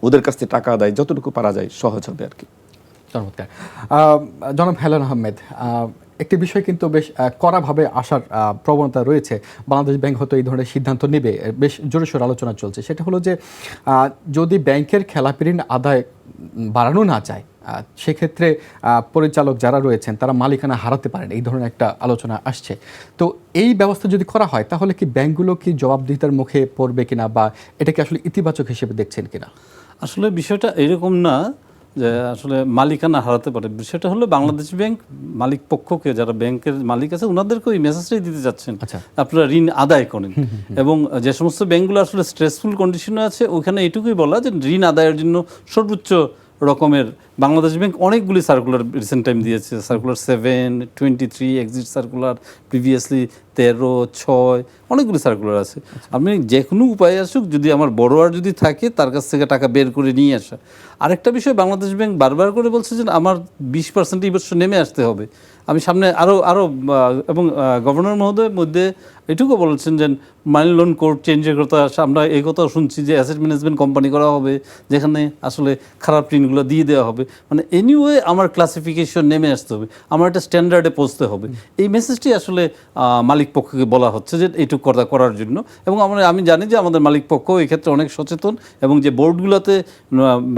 ওদের কাছ থেকে টাকা আদায় যতটুকু পারা যায় সহজ হবে আর কি। চমৎকার। জনাব হেলাল আহমেদ, একটি বিষয় কিন্তু বেশ কড়াভাবে আসার প্রবণতা রয়েছে, বাংলাদেশ ব্যাংক হয়তো এই ধরনের সিদ্ধান্ত নেবে, বেশ জোরসোর আলোচনা চলছে। সেটা হলো যে যদি ব্যাংকের খেলাপি ঋণ আদায় বাড়ানো না যায়, সেক্ষেত্রে পরিচালক যারা রয়েছেন তারা মালিকানা হারাতে পারেন, এই ধরনের একটা আলোচনা আসছে। তো এই ব্যবস্থা যদি করা হয়, তাহলে কি ব্যাংকগুলো কি জবাবদিহিতার মুখে পড়বে কিনা, বা এটাকে আসলে ইতিবাচক হিসেবে দেখছেন কিনা? আসলে বিষয়টা এরকম না যে আসলে মালিকানা হারাতে পারে। বিষয়টা হলো বাংলাদেশ ব্যাংক মালিক পক্ষকে, যারা ব্যাংকের মালিক আছে, ওনাদেরকে ওই মেসেজটাই দিতে যাচ্ছেন, আপনারা ঋণ আদায় করেন। এবং যে সমস্ত ব্যাংকগুলো আসলে স্ট্রেসফুল কন্ডিশনে আছে, ওখানে এটুকুই বলা যে ঋণ আদায়ের জন্য সর্বোচ্চ রকমের বাংলাদেশ ব্যাংক অনেকগুলি সার্কুলার রিসেন্ট টাইম দিয়েছে, সার্কুলার 7, 23, এক্সিট সার্কুলার, প্রিভিয়াসলি 13, 6, অনেকগুলি সার্কুলার আছে। আমি যে কোনো উপায়ে আসুক, যদি আমার বড়োয়ার যদি থাকে তার কাছ থেকে টাকা বের করে নিয়ে আসা। আরেকটা বিষয়, বাংলাদেশ ব্যাংক বারবার করে বলছে যে আমার 20% এই বছর নেমে আসতে হবে। আমি সামনে আরও এবং গভর্নর মহোদয়ের মধ্যে এটুকু বলেছেন যে মানি লোন কোড চেঞ্জের কথা, আমরা এই কথাও শুনছি যে অ্যাসেট ম্যানেজমেন্ট কোম্পানি করা হবে, যেখানে আসলে খারাপ ঋণগুলো দিয়ে দেওয়া হবে। মানে এনিওয়ে আমার ক্লাসিফিকেশন নেমে আসতে হবে, আমার একটা স্ট্যান্ডার্ডে পৌঁছতে হবে। এই মেসেজটি আসলে মালিক পক্ষকে বলা হচ্ছে যে এইটুকু করার জন্য। এবং আমি জানি যে আমাদের মালিক পক্ষ এই ক্ষেত্রে অনেক সচেতন, এবং যে বোর্ডগুলোতে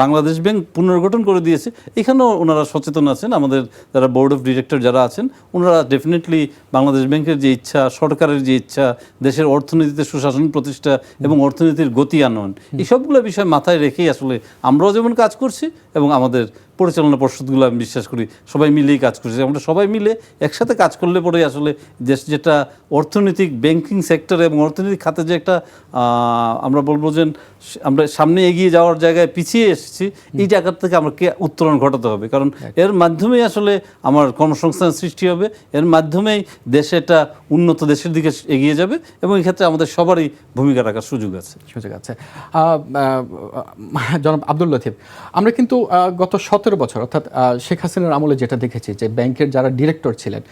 বাংলাদেশ ব্যাংক পুনর্গঠন করে দিয়েছে এখানেও ওনারা সচেতন আছেন। আমাদের যারা বোর্ড অফ ডিরেক্টর যারা আছেন ওনারা ডেফিনেটলি বাংলাদেশ ব্যাংকের যে ইচ্ছা, সরকারের যে ইচ্ছা, দেশের অর্থনীতিতে সুশাসন প্রতিষ্ঠা এবং অর্থনীতির গতি আনয়ন, এই সবগুলো বিষয় মাথায় রেখেই আসলে আমরাও যেমন কাজ করছি এবং আমাদের পরিচালনা পর্ষদগুলো আমি বিশ্বাস করি সবাই মিলেই কাজ করছে। আমরা সবাই মিলে একসাথে কাজ করলে পরে আসলে দেশ যেটা অর্থনৈতিক ব্যাংকিং সেক্টরে এবং অর্থনৈতিক খাতে যে একটা আমরা বলবো যে আমরা সামনে এগিয়ে যাওয়ার জায়গায় পিছিয়ে এসেছি, এই জায়গার থেকে আমাকে উত্তরণ ঘটাতে হবে। কারণ এর মাধ্যমেই আসলে আমার কর্মসংস্থান সৃষ্টি হবে, এর মাধ্যমেই দেশে একটা উন্নত দেশের দিকে এগিয়ে যাবে, এবং এই ক্ষেত্রে আমাদের সবারই ভূমিকা রাখার সুযোগ আছে। জনাব আব্দুল লতিফ, আমরা কিন্তু গত 17 বছর অর্থাৎ শেখ হাসিনার আমলে যেটা দেখেছি যে ব্যাংকের যারা ডিরেক্টর ছিলেন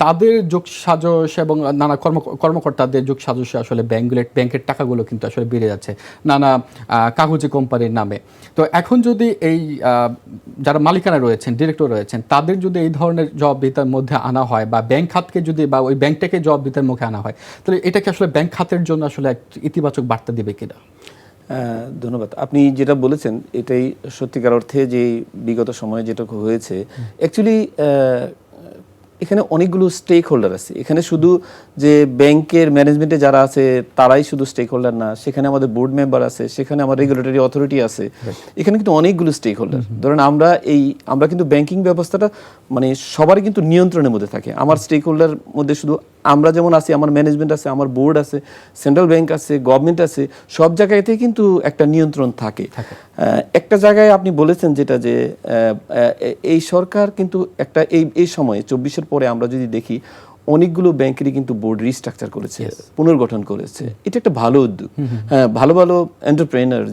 তাদের যোগসাজশ এবং নানা কর্মকর্তাদের যোগসাজশে আসলে ব্যাংকের টাকাগুলো কিন্তু আসলে বেড়ে যাচ্ছে নানা কাগজে কোম্পানির নামে। তো এখন যদি এই যারা মালিকানা রয়েছেন, ডিরেক্টর রয়েছেন, তাদের যদি এই ধরনের জবাবদিহিতার মধ্যে আনা হয় বা ব্যাংক খাতকে যদি বা ওই ব্যাংকটাকে জবাবদিহিতার মুখে আনা হয়, তাহলে এটাকে আসলে ব্যাংক খাতের জন্য আসলে ইতিবাচক বার্তা দিবে কিনা? ধন্যবাদ। আপনি যেটা বলেছেন এটাই সত্যিকার অর্থে যে বিগত সময়ে যেটা হয়েছে, অ্যাকচুয়ালি এখানে অনেকগুলো স্টেক হোল্ডার আছে। এখানে শুধু যে ব্যাংকের ম্যানেজমেন্টে যারা আছে তারাই শুধু স্টেক হোল্ডার না, সেখানে আমাদের বোর্ড মেম্বার আছে, সেখানে আমার রেগুলেটরি অথরিটি আছে, এখানে কিন্তু অনেকগুলো স্টেক হোল্ডার। ধরেন আমরা কিন্তু ব্যাংকিং ব্যবস্থাটা মানে সবারই কিন্তু নিয়ন্ত্রণের মধ্যে থাকে। আমার স্টেক হোল্ডার মধ্যে শুধু আমরা যেমন আছি, আমার ম্যানেজমেন্ট আছে, আমার বোর্ড আছে, সেন্ট্রাল ব্যাংক আছে, গভর্নমেন্ট আছে, সব জায়গাতেই কিন্তু একটা নিয়ন্ত্রণ থাকে। একটা জায়গায় আপনি বলেছেন যেটা যে এই সরকার কিন্তু একটা এই সময়ে 24-এর পরে আমরা যদি দেখি অনেকগুলো ব্যাংকেরই কিন্তু বোর্ড রিস্ট্রাকচার করেছে, পুনর্গঠন করেছে। এটা একটা ভালো উদ্যোগ। হ্যাঁ, ভালো ভালো এন্টারপ্রেনার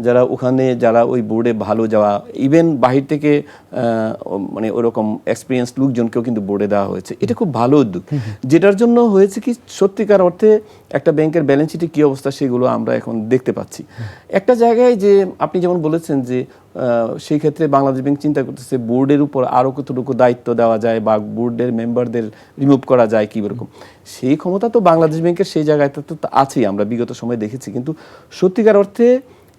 যারা ওখানে যারা ওই বোর্ডে ভালো যাওয়া, ইভেন বাহির থেকে মানে ওরকম এক্সপিরিয়েন্স লোকজনকেও কিন্তু বোর্ডে দেওয়া হয়েছে। এটা খুব ভালো উদ্যোগ, যেটার জন্য হয়েছে কি সত্যিকার অর্থে একটা ব্যাংকের ব্যালেন্স শিটে কী অবস্থা সেগুলো আমরা এখন দেখতে পাচ্ছি। একটা জায়গায় যে আপনি যেমন বলেছেন যে সেই ক্ষেত্রে বাংলাদেশ ব্যাংক চিন্তা করতেছে বোর্ডের উপর আরও কতটুকু দায়িত্ব দেওয়া যায় বা বোর্ডের মেম্বারদের রিমুভ করা যায় কী রকম, সেই ক্ষমতা তো বাংলাদেশ ব্যাংকের সেই জায়গাটা তো আছেই, আমরা বিগত সময় দেখেছি। কিন্তু সত্যিকার অর্থে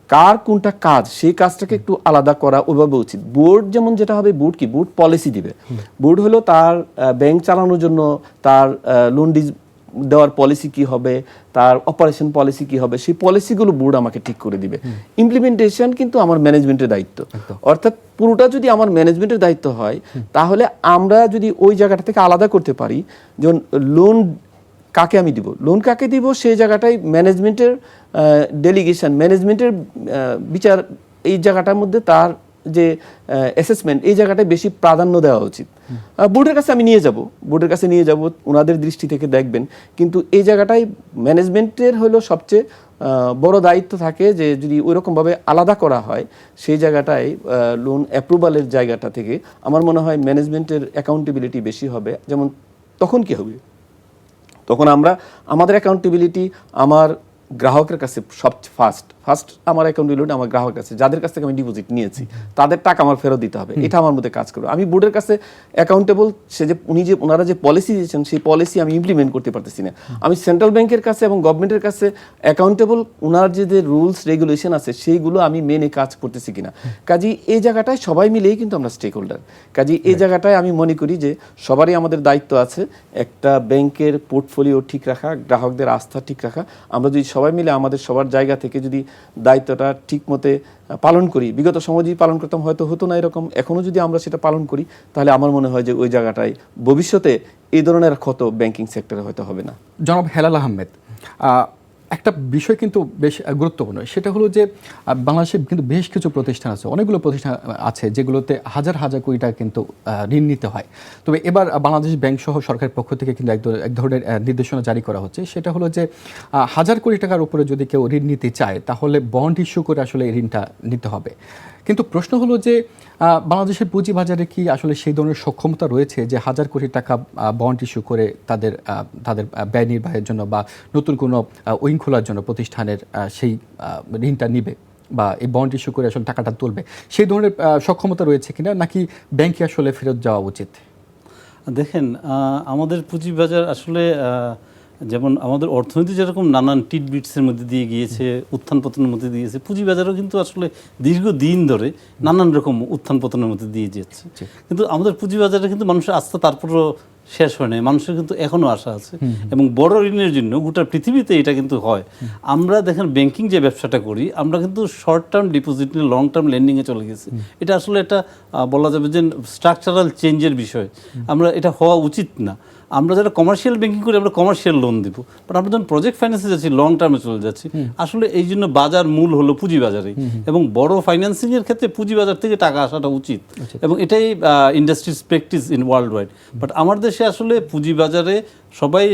কার কোনটা কাজ সেই কাজটাকে একটু আলাদা করা ওইভাবে উচিত। বোর্ড যেমন যেটা হবে, বোর্ড কি বোর্ড পলিসি দিবে। বোর্ড হলো তার ব্যাংক চালানোর জন্য তার লোন দেওয়ার পলিসি কি হবে, তার অপারেশন পলিসি কি হবে, সেই পলিসিগুলো বোর্ড আমাকে ঠিক করে দিবে। ইমপ্লিমেন্টেশন কিন্তু আমার ম্যানেজমেন্টের দায়িত্ব। অর্থাৎ পুরোটা যদি আমার ম্যানেজমেন্টের দায়িত্ব হয়, তাহলে আমরা যদি ওই জায়গাটা থেকে আলাদা করতে পারি, যেমন লোন কাকে আমি দিব, লোন কাকে দিব, সেই জায়গাটাই ম্যানেজমেন্টের ডেলিগেশন, ম্যানেজমেন্টের বিচার, এই জায়গাটার মধ্যে তার যে অ্যাসেসমেন্ট, এই জায়গাটায় বেশি প্রাধান্য দেওয়া উচিত। বোর্ডের কাছে আমি নিয়ে যাব, ওনাদের দৃষ্টি থেকে দেখবেন। কিন্তু এই জায়গাটাই ম্যানেজমেন্টের হলো সবচেয়ে বড় দায়িত্ব থাকে, যে যদি ওইরকমভাবে আলাদা করা হয় সেই জায়গাটায় লোন অ্যাপ্রুভালের জায়গাটা থেকে আমার মনে হয় ম্যানেজমেন্টের অ্যাকাউন্টেবিলিটি বেশি হবে। যেমন তখন কি হবে, তখন আমাদের অ্যাকাউন্টেবিলিটি আমার গ্রাহকের কাছে সবচেয়ে ফার্স্ট আমার অ্যাকাউন্টেবিলিটি আমার গ্রাহকের কাছে, যাদের কাছ থেকে আমি ডিপোজিট নিয়েছি তাদের টাকা আমার ফেরত দিতে হবে, এটা আমার মধ্যে কাজ করবে। আমি বোর্ডের কাছে অ্যাকাউন্টেবল, সে যে ওনারা যে পলিসি দিয়েছেন সেই পলিসি আমি ইমপ্লিমেন্ট করতে পারতেছি না। আমি সেন্ট্রাল ব্যাংকের কাছে এবং গভর্নমেন্টের কাছে অ্যাকাউন্টেবল, ওনার যে রুলস রেগুলেশন আছে সেইগুলো আমি মেনে কাজ করতেছি কিনা। কাজেই এই জায়গাটায় সবাই মিলেই কিন্তু আমরা স্টেক হোল্ডার। কাজেই এই জায়গাটায় আমি মনে করি যে সবারই আমাদের দায়িত্ব আছে একটা ব্যাংকের পোর্টফোলিও ঠিক রাখা, গ্রাহকদের আস্থা ঠিক রাখা। আমরা যদি সবাই মিলে আমাদের সবার জায়গা থেকে যদি দায়িত্বটা ঠিক মতে পালন করি, বিগত সময় যদি পালন করতাম হয়তো হতো না এরকম, এখনও যদি আমরা সেটা পালন করি তাহলে আমার মনে হয় যে ওই জায়গাটায় ভবিষ্যতে এই ধরনের ক্ষত ব্যাংকিং সেক্টরে হয়তো হবে না। জনাব হেলাল আহমেদ, একটা বিষয় কিন্তু বেশ গুরুত্বপূর্ণ, সেটা হলো যে বাংলাদেশে কিন্তু বেশ কিছু প্রতিষ্ঠান আছে, অনেকগুলো প্রতিষ্ঠান আছে যেগুলোতে হাজার হাজার কোটি টাকা কিন্তু ঋণ নিতে হয়। তবে এবার বাংলাদেশ ব্যাংক সহ সরকারের পক্ষ থেকে কিন্তু এক ধরনের নির্দেশনা জারি করা হচ্ছে, সেটা হলো যে হাজার কোটি টাকার উপরে যদি কেউ ঋণ নিতে চায় তাহলে বন্ড ইস্যু করে আসলে এই ঋণটা নিতে হবে। কিন্তু প্রশ্ন হলো যে বাংলাদেশের পুঁজিবাজারে কি আসলে সেই ধরনের সক্ষমতা রয়েছে যে হাজার কোটি টাকা বন্ড ইস্যু করে তাদের ব্যয় নির্বাহের জন্য বা নতুন কোনো উইং খোলার জন্য প্রতিষ্ঠানের সেই ঋণটা নিবে বা এই বন্ড ইস্যু করে আসলে টাকাটা তুলবে, সেই ধরনের সক্ষমতা রয়েছে কিনা, নাকি ব্যাংকে আসলে ফেরত যাওয়া উচিত? দেখেন, আমাদের পুঁজিবাজার আসলে যেমন আমাদের অর্থনীতি যেরকম নানান টিটবিটসের মধ্যে দিয়ে গিয়েছে, উত্থান পতনের মধ্যে দিয়ে গিয়েছে, পুঁজিবাজারও কিন্তু আসলে দীর্ঘদিন ধরে নানান রকম উত্থান পতনের মধ্যে দিয়ে যাচ্ছে। কিন্তু আমাদের পুঁজিবাজারে কিন্তু মানুষের আস্থা তারপরও শেষ হয় নাই, মানুষের কিন্তু এখনও আশা আছে। এবং বড় ঋণের জন্য গোটা পৃথিবীতে এটা কিন্তু হয়। আমরা দেখেন ব্যাংকিং যে ব্যবসাটা করি, আমরা কিন্তু শর্ট টার্ম ডিপোজিট নিয়ে লং টার্ম লেন্ডিংয়ে চলে গেছি। এটা আসলে একটা বলা যাবে যে স্ট্রাকচারাল চেঞ্জের বিষয়, আমরা এটা হওয়া উচিত না। আমরা যারা কমার্শিয়াল ব্যাংকিং করি আমরা কমার্শিয়াল লোন দিব, বাট আমরা যখন প্রজেক্ট ফাইন্যান্সে যাচ্ছি লং টার্মে চলে যাচ্ছি। আসলে এই জন্য বাজার মূল হলো পুঁজিবাজারে, এবং বড় ফাইন্যান্সিংয়ের ক্ষেত্রে পুঁজিবাজার থেকে টাকা আসাটা উচিত, এবং এটাই industries practice in world wide. But আমার দেশে আসলে পুঁজিবাজারে সবাই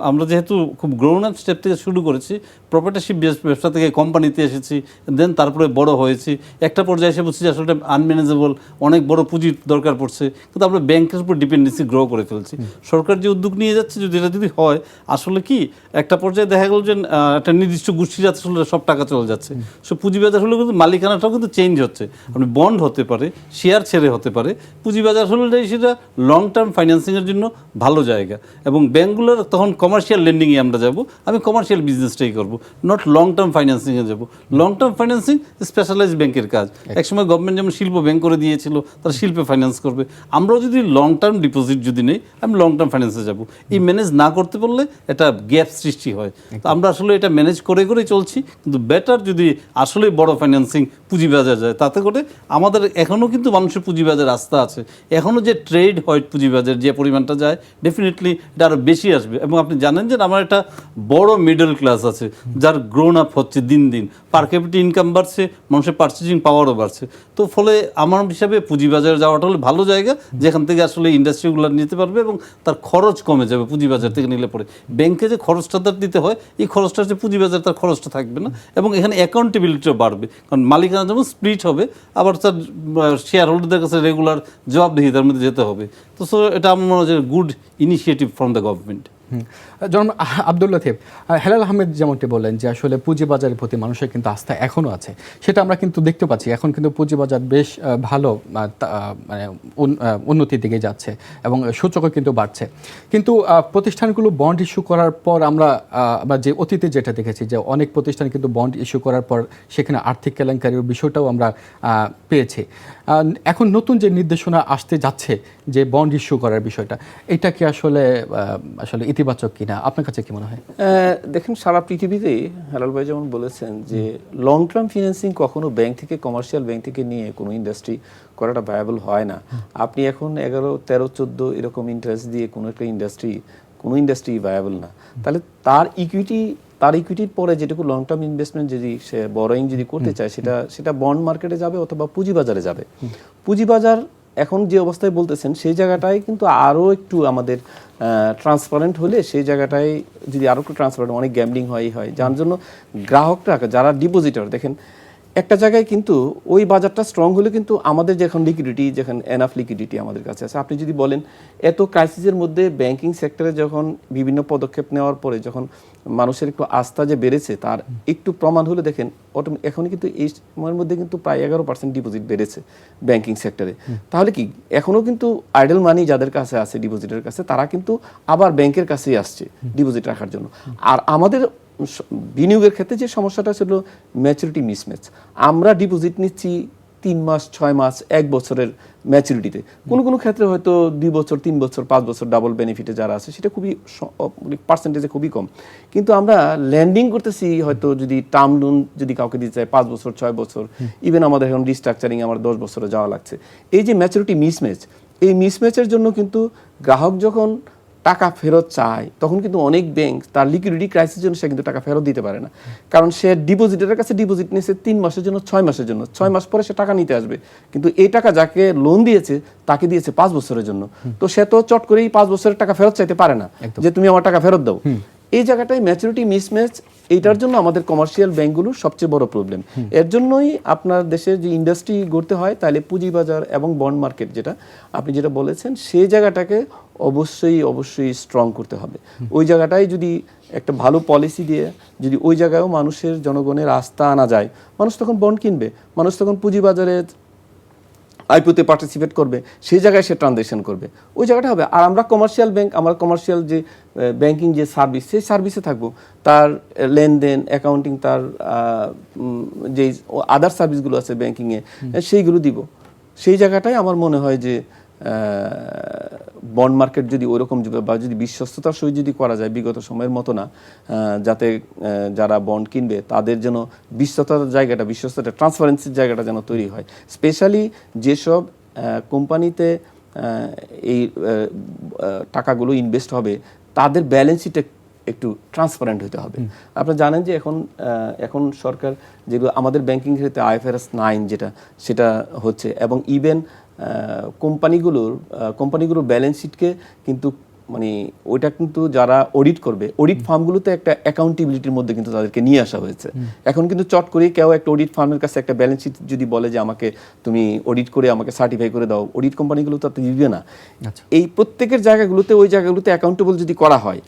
আমরা যেহেতু খুব গ্রোন আপ স্টেপ থেকে শুরু করেছি, প্রপার্টারশিপ ব্যবসা থেকে কোম্পানিতে এসেছি, দেন তারপরে বড় হয়েছি, একটা পর্যায়ে এসে বলছি যে আসলে আনম্যানেজেবল, অনেক বড় পুঁজির দরকার পড়ছে, কিন্তু আমরা ব্যাংকের উপর ডিপেন্ডেন্সি গ্রো করে ফেলছি। সরকার যে উদ্যোগ নিয়ে যাচ্ছে, যদি এটা যদি হয়, আসলে কি একটা পর্যায়ে দেখা গেল যে একটা নির্দিষ্ট গোষ্ঠীর আসলে সব টাকা চলে যাচ্ছে। সো পুঁজিবাজার হলে কিন্তু মালিকানাটাও কিন্তু চেঞ্জ হচ্ছে, আপনি বন্ড হতে পারে, শেয়ার ছেড়ে হতে পারে। পুঁজিবাজার হলে সেটা লং টার্ম ফাইন্যান্সিংয়ের জন্য ভালো জায়গা, এবং ব্যাংকগুলোর তখন কমার্শিয়াল লেন্ডিংয়ে আমরা যাব, আমি কমার্শিয়াল বিজনেসটাই করবো, নট লং টার্ম ফাইন্যান্সিংয়ে যাব। লং টার্ম ফাইন্যান্সিং স্পেশালাইজ ব্যাংকের কাজ। একসময় গভর্নমেন্ট যেমন শিল্প ব্যাংক করে দিয়েছিল, তারা শিল্পে ফাইন্যান্স করবে। আমরাও যদি লং টার্ম ডিপোজিট যদি নেই, আমি লং টার্ম ফাইন্যান্সে যাব। এই ম্যানেজ না করতে পারলে এটা গ্যাপ সৃষ্টি হয়। তো আমরা আসলে এটা ম্যানেজ করে করেই চলছি, কিন্তু বেটার যদি আসলে বড় ফাইন্যান্সিং পুঁজিবাজার যায়, তাতে করে আমাদের এখনও কিন্তু মানুষের পুঁজিবাজার আস্থা আছে। এখনও যে ট্রেড হয় পুঁজিবাজার যে পরিমাণটা যায়, ডেফিনেটলি এটা আরও বেশি আসবে। এবং আপনি জানেন যে আমার একটা বড় মিডল ক্লাস আছে, যার গ্রোন আপ হচ্ছে দিন দিন, পার ক্যাপিটা ইনকাম বাড়ছে, মানুষের পারচেজিং পাওয়ারও বাড়ছে। তো ফলে আমার হিসাবে পুঁজিবাজারে যাওয়াটা হলে ভালো জায়গা, যেখান থেকে আসলে ইন্ডাস্ট্রিগুলো নিতে পারবে এবং তার খরচ কমে যাবে পুঁজিবাজার থেকে নিলে পরে। ব্যাংকে যে খরচটা তার দিতে হয়, এই খরচটা হচ্ছে পুঁজিবাজার, তার খরচটা থাকবে না, এবং এখানে অ্যাকাউন্টেবিলিটিও বাড়বে। কারণ মালিকানা যেমন স্প্লিট হবে, আবার তার শেয়ার হোল্ডারদের কাছে রেগুলার জবাবদিহিতার মধ্যে যেতে হবে। তো সো এটা আমার মনে হয় good initiative from the government. জনাব আব্দুল লতিফ, হেলাল আহমেদ যেমনটি বললেন যে আসলে পুঁজিবাজারের প্রতি মানুষের কিন্তু আস্থা এখনও আছে, সেটা আমরা কিন্তু দেখতে পাচ্ছি। এখন কিন্তু পুঁজিবাজার বেশ ভালো মানে উন্নতির দিকে যাচ্ছে এবং সূচকও কিন্তু বাড়ছে। কিন্তু প্রতিষ্ঠানগুলো বন্ড ইস্যু করার পর আমরা যে অতীতে যেটা দেখেছি যে অনেক প্রতিষ্ঠান কিন্তু বন্ড ইস্যু করার পর সেখানে আর্থিক কেলেঙ্কারির বিষয়টাও আমরা পেয়েছি। এখন নতুন যে নির্দেশনা আসতে যাচ্ছে যে বন্ড ইস্যু করার বিষয়টা, এটা কি আসলে ইতিবাচক কিনা, আপনার কাছে কি মনে হয়? দেখেন, সারা পৃথিবীতে হেলাল ভাই যেমন বলেছেন যে লং টার্ম ফিন্যান্সিং কখনো ব্যাংক থেকে, কমার্শিয়াল ব্যাংক থেকে নিয়ে কোনো ইন্ডাস্ট্রি করাটা ভায়াবল হয় না। আপনি এখন 11, 13, 14 এরকম ইন্টারেস্ট দিয়ে কোনো একটা কোনো ইন্ডাস্ট্রি ভায়াবল না। তাহলে তার ইকুইটির পরে যেটুকু লং টার্ম ইনভেস্টমেন্ট যদি সে বড়োয়িং যদি করতে চায়, সেটা বন্ড মার্কেটে যাবে অথবা পুঁজিবাজারে যাবে। পুঁজিবাজার এখন যে অবস্থায় বলতেছেন, সেই জায়গাটায় কিন্তু আরও একটু আমাদের ট্রান্সপারেন্ট হলে, সেই জায়গাটায় যদি আরও একটু ট্রান্সপারেন্ট, অনেক গ্যামলিং হয়, যার জন্য গ্রাহকরা, যারা ডিপোজিটর, দেখেন একটা জায়গায় কিন্তু ওই বাজারটা স্ট্রং হলে কিন্তু আমাদের যখন লিকুইডিটি, যখন এনাফ লিকুইডিটি আমাদের কাছে আছে, আপনি যদি বলেন এত ক্রাইসিসের মধ্যে ব্যাংকিং সেক্টরে যখন বিভিন্ন পদক্ষেপ নেওয়ার পরে যখন মানুষের একটু আস্থা যে বেড়েছে, তার একটু প্রমাণ হলে দেখেন এখন কিন্তু এই সময়ের মধ্যে কিন্তু প্রায় 11% ডিপোজিট বেড়েছে ব্যাংকিং সেক্টরে। তাহলে কি এখনও কিন্তু আইডল মানি যাদের কাছে আছে ডিপোজিটের কাছে, তারা কিন্তু আবার ব্যাংকের কাছেই আসছে ডিপোজিট রাখার জন্য। আর আমাদের বিনিয়োগের ক্ষেত্রে যে সমস্যাটা ছিল ম্যাচুরিটি মিসম্যাচ, আমরা ডিপোজিট নিচ্ছি 3 মাস, 6 মাস, 1 বছরের ম্যাচুরিটিতে, কোনো ক্ষেত্রে হয়তো 2 বছর, 3 বছর, 5 বছর ডাবল বেনিফিটে যারা আছে, সেটা খুবই পার্সেন্টেজে খুবই কম। কিন্তু আমরা ল্যান্ডিং করতেছি, হয়তো যদি টার্ম লোন যদি কাউকে দিতে চায় 5 বছর, 6 বছর, ইভেন আমাদের এখন রিস্ট্রাকচারিং আমার 10 বছরে যাওয়া লাগছে। এই যে ম্যাচুরিটি মিসম্যাচ, এই মিসম্যাচের জন্য কিন্তু গ্রাহক যখন টাকা ফেরত চায়, তখন কিন্তু অনেক ব্যাংক তার লিকুইডিটি ক্রাইসিসের জন্য সে কিন্তু টাকা ফেরত দিতে পারে না, কারণ সে ডিপোজিটের কাছে ডিপোজিট নিয়েছে 3 মাসের জন্য, 6 মাসের জন্য, 6 মাস পরে সে টাকা নিতে আসবে, কিন্তু এই টাকা যাকে লোন দিয়েছে তাকে দিয়েছে 5 বছরের জন্য, তো সে তো চট করেই 5 বছরের টাকা ফেরত চাইতে পারে না যে তুমি আমার টাকা ফেরত দাও। এই জায়গাটায় ম্যাচুরিটি মিসম্যাচ, এইটার জন্য আমাদের কমার্শিয়াল ব্যাংকগুলোর সবচেয়ে বড় প্রবলেম। এর জন্যই আপনার দেশের যে ইন্ডাস্ট্রি গড়তে হয়, তাহলে পুঁজিবাজার এবং বন্ড মার্কেট যেটা আপনি যেটা বলেছেন, সেই জায়গাটাকে অবশ্যই স্ট্রং করতে হবে। ওই জায়গাটায় যদি একটা ভালো পলিসি দিয়ে যদি ওই জায়গায়ও মানুষের, জনগণের আস্থা আনা যায়, মানুষ তখন বন্ড কিনবে, মানুষ তখন পুঁজিবাজারে আইপিওতে পার্টিসিপেট করবে, সেই জায়গায় সে ট্রানজ্যাকশন করবে, ওই জায়গাটা হবে। আর আমরা কমার্শিয়াল ব্যাংক, আমরা কমার্শিয়াল যে ব্যাংকিং যে সার্ভিস, সেই সার্ভিসে থাকবো, তার লেনদেন, অ্যাকাউন্টিং, তার যে আদার সার্ভিসগুলো আছে ব্যাংকিংয়ে, সেইগুলো দিব। সেই জায়গাটাই আমার মনে হয় যে বন্ড মার্কেট যদি ওইরকম বা যদি বিশ্বস্ততার সহিত যদি করা যায় বিগত সময়ের মতো না, যাতে যারা বন্ড কিনবে তাদের যেন বিশ্বস্ততা ট্রান্সপারেন্সির জায়গাটা যেন তৈরি হয়। স্পেশালি যেসব কোম্পানিতে এই টাকাগুলো ইনভেস্ট হবে, তাদের ব্যালেন্স শিটে একটু ট্রান্সপারেন্ট হতে হবে। আপনারা জানেন যে এখন সরকার যেগুলো আমাদের ব্যাংকিং ক্ষেত্রে IFRS 9 সেটা হচ্ছে, এবং ইভেন কোম্পানিগুলোর ব্যালেন্স শিটকে কিন্তু মানে ওইটা কিন্তু যারা অডিট করবে, অডিট ফার্মগুলোতে একটা অ্যাকাউন্টেবিলিটির মধ্যে কিন্তু তাদেরকে নিয়ে আসা হয়েছে। এখন কিন্তু চট করে কেউ একটা অডিট ফার্মের কাছে একটা ব্যালেন্স শিট যদি বলে যে আমাকে তুমি অডিট করে আমাকে সার্টিফাই করে দাও, অডিট কোম্পানিগুলো তো দিবে না। এই প্রত্যেকের জায়গাগুলোতে, ওই জায়গাগুলোতে অ্যাকাউন্টেবল যদি করা হয়,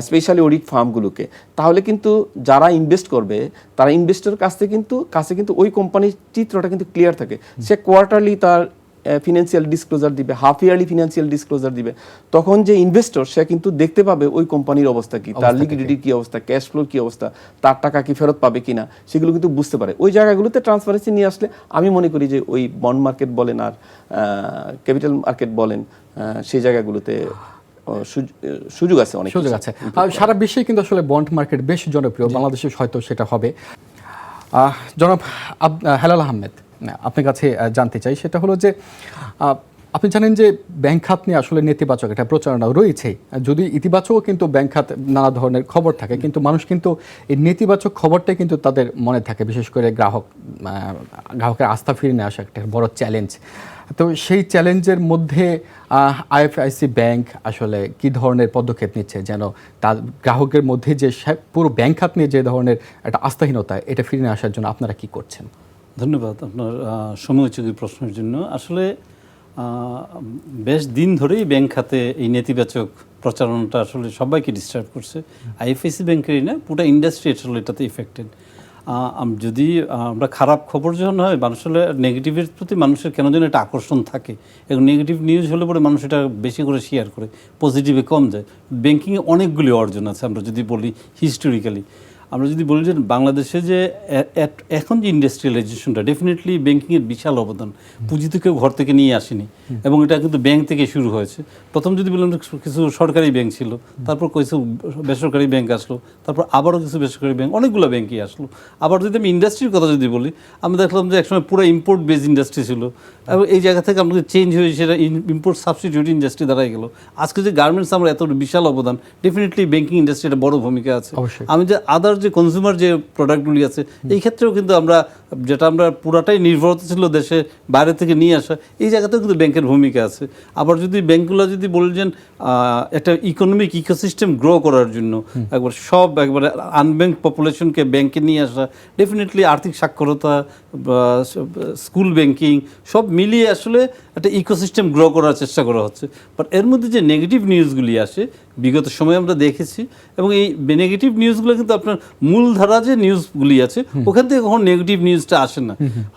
স্পেশালি অডিট ফার্মগুলোকে, তাহলে কিন্তু যারা ইনভেস্ট করবে, তারা ইনভেস্টর কাছে কিন্তু ওই কোম্পানির চিত্রটা কিন্তু ক্লিয়ার থাকে। সে কোয়ার্টারলি তার ফিনান্সিয়াল ডিসক্লোজার দিবে, হাফ ইয়ারলি ফিনান্সিয়াল ডিসক্লোজার দিবে, তখন যে ইনভেস্টর সে কিন্তু দেখতে পাবে ওই কোম্পানির অবস্থা কি, তার লিকুইডিটির কি অবস্থা, ক্যাশ ফ্লোর কি অবস্থা, তার টাকা কি ফেরত পাবে কিনা, সেগুলো কিন্তু বুঝতে পারে। ওই জায়গাগুলোতে ট্রান্সপারেন্সি নিয়ে আসলে আমি মনে করি যে ওই বন্ড মার্কেট বলেন আর ক্যাপিটাল মার্কেট বলেন, সেই জায়গাগুলোতে সুযোগ আছে, অনেক সুযোগ আছে। আর সারা বিশ্বে কিন্তু আসলে বন্ড মার্কেট বেশ জনপ্রিয়, বাংলাদেশে হয়তো সেটা হবে। জনাব হেলাল আহমেদ, আপনার কাছে জানতে চাই, সেটা হলো যে আপনি জানেন যে ব্যাংক খাত নিয়ে আসলে নেতিবাচক একটা প্রচারণা রয়েছে, যদি ইতিবাচকও কিন্তু ব্যাংক খাত নানা ধরনের খবর থাকে, কিন্তু মানুষ কিন্তু এই নেতিবাচক খবরটাই কিন্তু তাদের মনে থাকে, বিশেষ করে গ্রাহকের আস্থা ফিরে নিয়ে আসা একটা বড় চ্যালেঞ্জ। তো সেই চ্যালেঞ্জের মধ্যে IFIC ব্যাংক আসলে কি ধরনের পদক্ষেপ নিচ্ছে যেন তার গ্রাহকের মধ্যে যে পুরো ব্যাংক খাত নিয়ে যে ধরনের একটা আস্থাহীনতা, এটা ফিরে নিয়ে আসার জন্য আপনারা কি করছেন? ধন্যবাদ আপনার সময়োচিত প্রশ্নের জন্য। আসলে বেশ দিন ধরেই ব্যাংক খাতে এই নেতিবাচক প্রচারণাটা আসলে সবাইকে ডিস্টার্ব করছে। IFIC ব্যাংকেরই না, পুরো ইন্ডাস্ট্রি আসলে এটাতে ইফেক্টেড। যদি আমরা খারাপ খবর যখন হয়, আসলে নেগেটিভের প্রতি মানুষের কেন যেন একটা আকর্ষণ থাকে, এবং নেগেটিভ নিউজ হলে পরে মানুষ এটা বেশি করে শেয়ার করে, পজিটিভে কম যায়। ব্যাংকিংয়ে অনেকগুলি অর্জন আছে, আমরা যদি বলি হিস্টোরিক্যালি। আমরা যদি বলি যে বাংলাদেশে যে এখন যে ইন্ডাস্ট্রিয়ালাইজেশনটা, ডেফিনেটলি ব্যাংকিংয়ের বিশাল অবদান। পুঁজি তো কেউ ঘর থেকে নিয়ে আসেনি, এবং এটা কিন্তু ব্যাংক থেকে শুরু হয়েছে। প্রথম যদি বললাম কিছু সরকারি ব্যাংক ছিল, তারপর কিছু বেসরকারি ব্যাংক আসলো, তারপর আবারও কিছু বেসরকারি ব্যাংক, অনেকগুলো ব্যাংকই আসলো। আবার যদি আমি ইন্ডাস্ট্রির কথা যদি বলি, আমরা দেখলাম যে একসময় পুরো ইম্পোর্ট বেস ইন্ডাস্ট্রি ছিল, এবং এই জায়গা থেকে আমাদের চেঞ্জ হয়ে সেটা ইম্পোর্ট সাবস্টিটিউট ইন্ডাস্ট্রি দাঁড়াই গেল। আজকে যে গার্মেন্টস আমরা এত বিশাল অবদান, ডেফিনেটলি ব্যাংকিং ইন্ডাস্ট্রি একটা বড় ভূমিকা আছে। আমি যে আদার যে কনজিউমার যে প্রোডাক্টগুলি আছে, এই ক্ষেত্রেও কিন্তু আমরা পুরাটাই নির্ভরতা ছিল দেশে বাইরে থেকে নিয়ে আসা, এই জায়গাতেও কিন্তু ব্যাংকের ভূমিকা আছে। আবার যদি ব্যাংকগুলো যদি বলছেন একটা ইকোনমিক ইকোসিস্টেম গ্রো করার জন্য একবারে আনব্যাংক পপুলেশনকে ব্যাংকে নিয়ে আসা, ডেফিনেটলি আর্থিক সাক্ষরতা, স্কুল ব্যাংকিং সব মিলিয়ে আসলে একটা ইকোসিস্টেম গ্রো করার চেষ্টা করা হচ্ছে। বাট এর মধ্যে যে নেগেটিভ নিউজগুলি আসে বিগত সময়ে আমরা দেখেছি, এবং এই নেগেটিভ নিউজগুলো কিন্তু আপনার মূলধারা যে নিউজগুলি আছে ওখান থেকে কখন নেগেটিভ নিউজটা আসে না,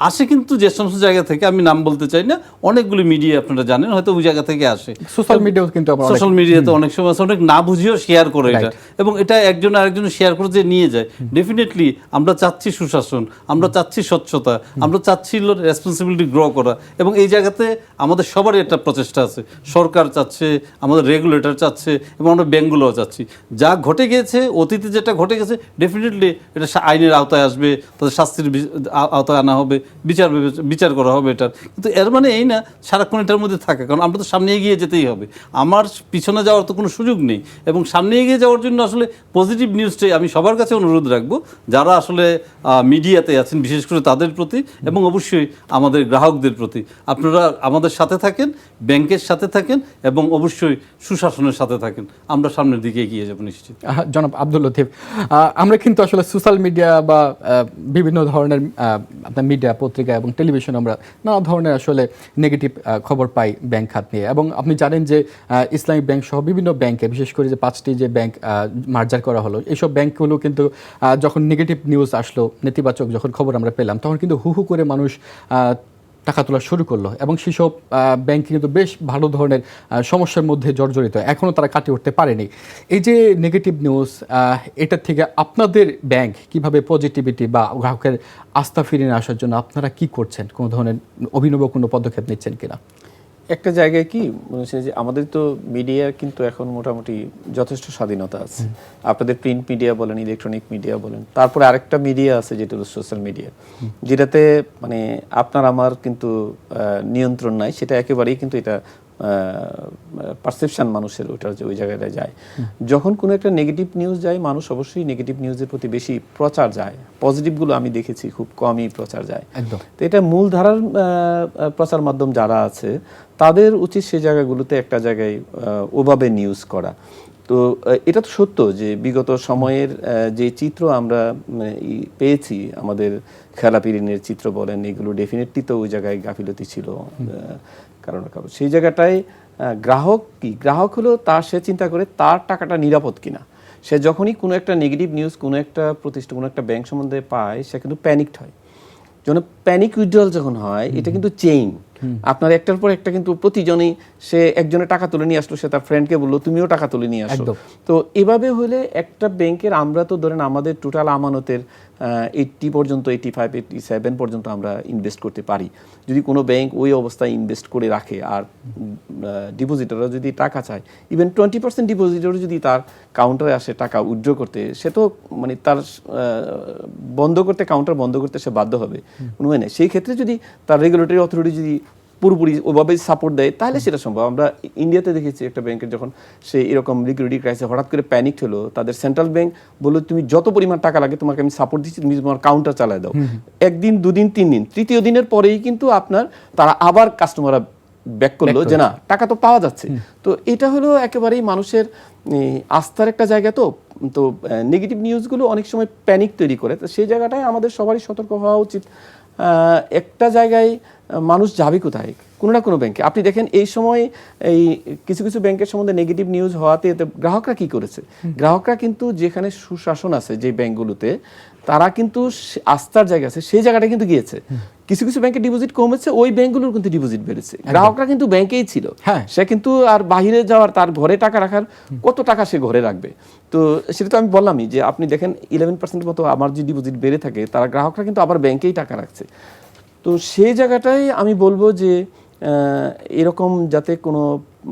আসে কিন্তু যে সমস্ত জায়গা থেকে, আমি নাম বলতে চাই না, অনেকগুলি মিডিয়া আপনারা জানেন হয়তো ওই জায়গা থেকে আসে। সোশ্যাল মিডিয়াও কিন্তু সোশ্যাল মিডিয়াতে অনেক সময় অনেক না বুঝিয়েও শেয়ার করে এটা, এবং এটা একজন আরেকজন শেয়ার করে যে নিয়ে যায়। ডেফিনেটলি আমরা চাচ্ছি সুশাসন, আমরা চাচ্ছি স্বচ্ছতা, আমরা চাচ্ছি রেসপন্সিবিলিটি গ্রো করা, এবং এই জায়গাতে আমাদের সবারই একটা প্রচেষ্টা আছে। সরকার চাচ্ছে, আমাদের রেগুলেটর চাচ্ছে, এবং আমরা ব্যাংকগুলোও চাচ্ছি যা ঘটে গিয়েছে, অতীতে যেটা ঘটে গেছে ডেফিনেটলি এটা আইনের আওতায় আসবে, তাদের শাস্তির আওতায় আনা হবে, বিচার করা হবে এটার। কিন্তু এর মানে এই না সারাক্ষণ এটার মধ্যে থাকে, কারণ আমরা তো সামনে এগিয়ে যেতেই হবে, আমার পিছনে যাওয়ার তো কোনো সুযোগ নেই। এবং সামনে এগিয়ে যাওয়ার জন্য আসলে পজিটিভ নিউজটাই আমি সবার কাছে অনুরোধ রাখবো, যারা আসলে মিডিয়াতে আছেন বিশেষ করে তাদের প্রতি, এবং অবশ্যই আমাদের গ্রাহকদের প্রতি, আপনারা আমাদের সাথে থাকেন, ব্যাংকের সাথে থাকেন, এবং অবশ্যই সুশাসনের সাথে থাকেন। আমরা সামনের দিকে এগিয়ে যাব নিশ্চিত। জনাব আব্দুল লতিফ, আমরা কিন্তু আসলে সোশ্যাল মিডিয়া বা বিভিন্ন ধরনের আপনার মিডিয়া, পত্রিকা এবং টেলিভিশন আমরা নানা ধরনের আসলে নেগেটিভ খবর পাই ব্যাংক খাত নিয়ে। এবং আপনি জানেন যে ইসলামিক ব্যাংক সহ বিভিন্ন ব্যাংকে, বিশেষ করে যে 5টি যে ব্যাংক মার্জার করা হলো, এইসব ব্যাংকগুলো কিন্তু যখন নেগেটিভ নিউজ আসলো, নেতিবাচক যখন খবর আমরা পেলাম, তখন কিন্তু হু হু করে মানুষ টাকা তোলা শুরু করলো, এবং সেসব ব্যাংক কিন্তু বেশ ভালো ধরনের সমস্যার মধ্যে জর্জরিত, এখনও তারা কাটিয়ে উঠতে পারেনি। এই যে নেগেটিভ নিউজ, এটার থেকে আপনাদের ব্যাংক কিভাবে পজিটিভিটি বা গ্রাহকের আস্থা ফিরিয়ে আসার জন্য আপনারা কি করছেন? কোনো ধরনের অভিনব কোনো পদক্ষেপ নিচ্ছেন কিনা? একটা জায়গায় কি মনে হচ্ছে যে আমাদের তো মিডিয়ার কিন্তু এখন মোটামুটি যথেষ্ট স্বাধীনতা আছে। আপনাদের প্রিন্ট মিডিয়া বলেন, ইলেকট্রনিক মিডিয়া বলেন, তারপরে আরেকটা মিডিয়া আছে যেটা হলো সোশ্যাল মিডিয়া, যেটাতে মানে আপনার আমার কিন্তু নিয়ন্ত্রণ নাই, সেটা একেবারেই কিন্তু এটা পারসেপশন মানুষের ওটা যে ওই জায়গাটায় যায়। যখন কোনো একটা নেগেটিভ নিউজ যায়, মানুষ অবশ্যই নেগেটিভ নিউজের প্রতি বেশি প্রচার যায়, পজিটিভগুলো আমি দেখেছি খুব কমই প্রচার যায়। একদম। তো এটা মূলধারার প্রচার মাধ্যম যারা আছে তাদের উচিত সেই জায়গাগুলোতে একটা জায়গায় ওভাবে নিউজ করা। তো এটা তো সত্য যে বিগত সময়ের যে চিত্র আমরা পেয়েছি, আমাদের খেলাপি ঋণের চিত্র বলেন, এগুলো ডেফিনেটলি তো ওই জায়গায় গাফিলতি ছিল কারণ সেই জায়গাটায় গ্রাহক হলো তার, সে চিন্তা করে তার টাকাটা নিরাপদ কিনা। সে যখনই কোনো একটা নেগেটিভ নিউজ কোনো একটা প্রতিষ্ঠান, কোনো একটা ব্যাংক সম্বন্ধে পায়, সে কিন্তু প্যানিকড হয়। যখন প্যানিক উইথড্রয়াল যখন হয়, এটা কিন্তু চেইন, আপনার একটার পর একটা কিন্তু প্রতিজনই, সে একজনে টাকা তুলে নিয়ে আসলো, সে তার ফ্রেন্ডকে বললো তুমিও টাকা তুলে নিয়ে আসো। তো এভাবে হলে একটা ব্যাংকের, আমরা তো ধরেন আমাদের টোটাল আমানতের 80 পর্যন্ত, 85, 87 পর্যন্ত আমরা ইনভেস্ট করতে পারি। যদি কোনো ব্যাংক ওই অবস্থায় ইনভেস্ট করে রাখে আর ডিপোজিটররা যদি টাকা চায়, ইভেন 20% ডিপোজিটর যদি তার কাউন্টারে আসে টাকা উইথড্র করতে, সে তো মানে তার কাউন্টার বন্ধ করতে সে বাধ্য হবে, কোনো নেই। সেই ক্ষেত্রে যদি তার রেগুলেটরি অথরিটি যদি পুরোপুরি ওইভাবে সাপোর্ট দেয়, তাহলে সেটা সম্ভব। আমরা ইন্ডিয়াতে দেখেছি একটা ব্যাংকের যখন সে এরকম লিকুইডিটি ক্রাইসিস হঠাৎ করে প্যানিক হলো, তাদের সেন্ট্রাল ব্যাংক বললো তুমি যত পরিমাণ টাকা লাগে তোমাকে আমি সাপোর্ট দিচ্ছি, তুমি তোমার কাউন্টার চালায় দাও। একদিন, দুদিন, 3 দিন, তৃতীয় দিনের পরেই কিন্তু আপনার তারা আবার কাস্টমাররা ব্যাক করলো যে না, টাকা তো পাওয়া যাচ্ছে। তো এটা হলো একেবারেই মানুষের আস্থার একটা জায়গা। তো নেগেটিভ নিউজগুলো অনেক সময় প্যানিক তৈরি করে, তো সেই জায়গাটায় আমাদের সবারই সতর্ক হওয়া উচিত। একটা জায়গায় মানুষ যাবে কোথায়? কোনো না কোনো ব্যাংকে। আপনি দেখেন এই সময় এই কিছু কিছু ব্যাংকের সম্বন্ধে নেগেটিভ নিউজ হওয়াতে গ্রাহকরা কি করেছে? গ্রাহকরা কিন্তু যেখানে সুশাসন আছে যে ব্যাংকগুলোতে, তারা কিন্তু আস্থার জায়গা আছে, সেই জায়গাটা কিন্তু গিয়েছে। কিছু কিছু ব্যাংকে ডিপোজিট কমেছে, ওই ব্যাংকগুলোর কিন্তু ডিপোজিট বেড়েছে। গ্রাহকরা কিন্তু ব্যাংকেই ছিল, সে কিন্তু আর বাহিরে যাওয়ার, তার ঘরে টাকা রাখার, কত টাকা সে ঘরে রাখবে? তো সেটা তো আমি বললামই যে আপনি দেখেন 11% মতো আমার যে ডিপোজিট বেড়ে থাকে, তারা গ্রাহকরা কিন্তু আবার ব্যাংকেই টাকা রাখছে। তো সেই জায়গাটাই আমি বলবো যে এরকম যাতে কোনো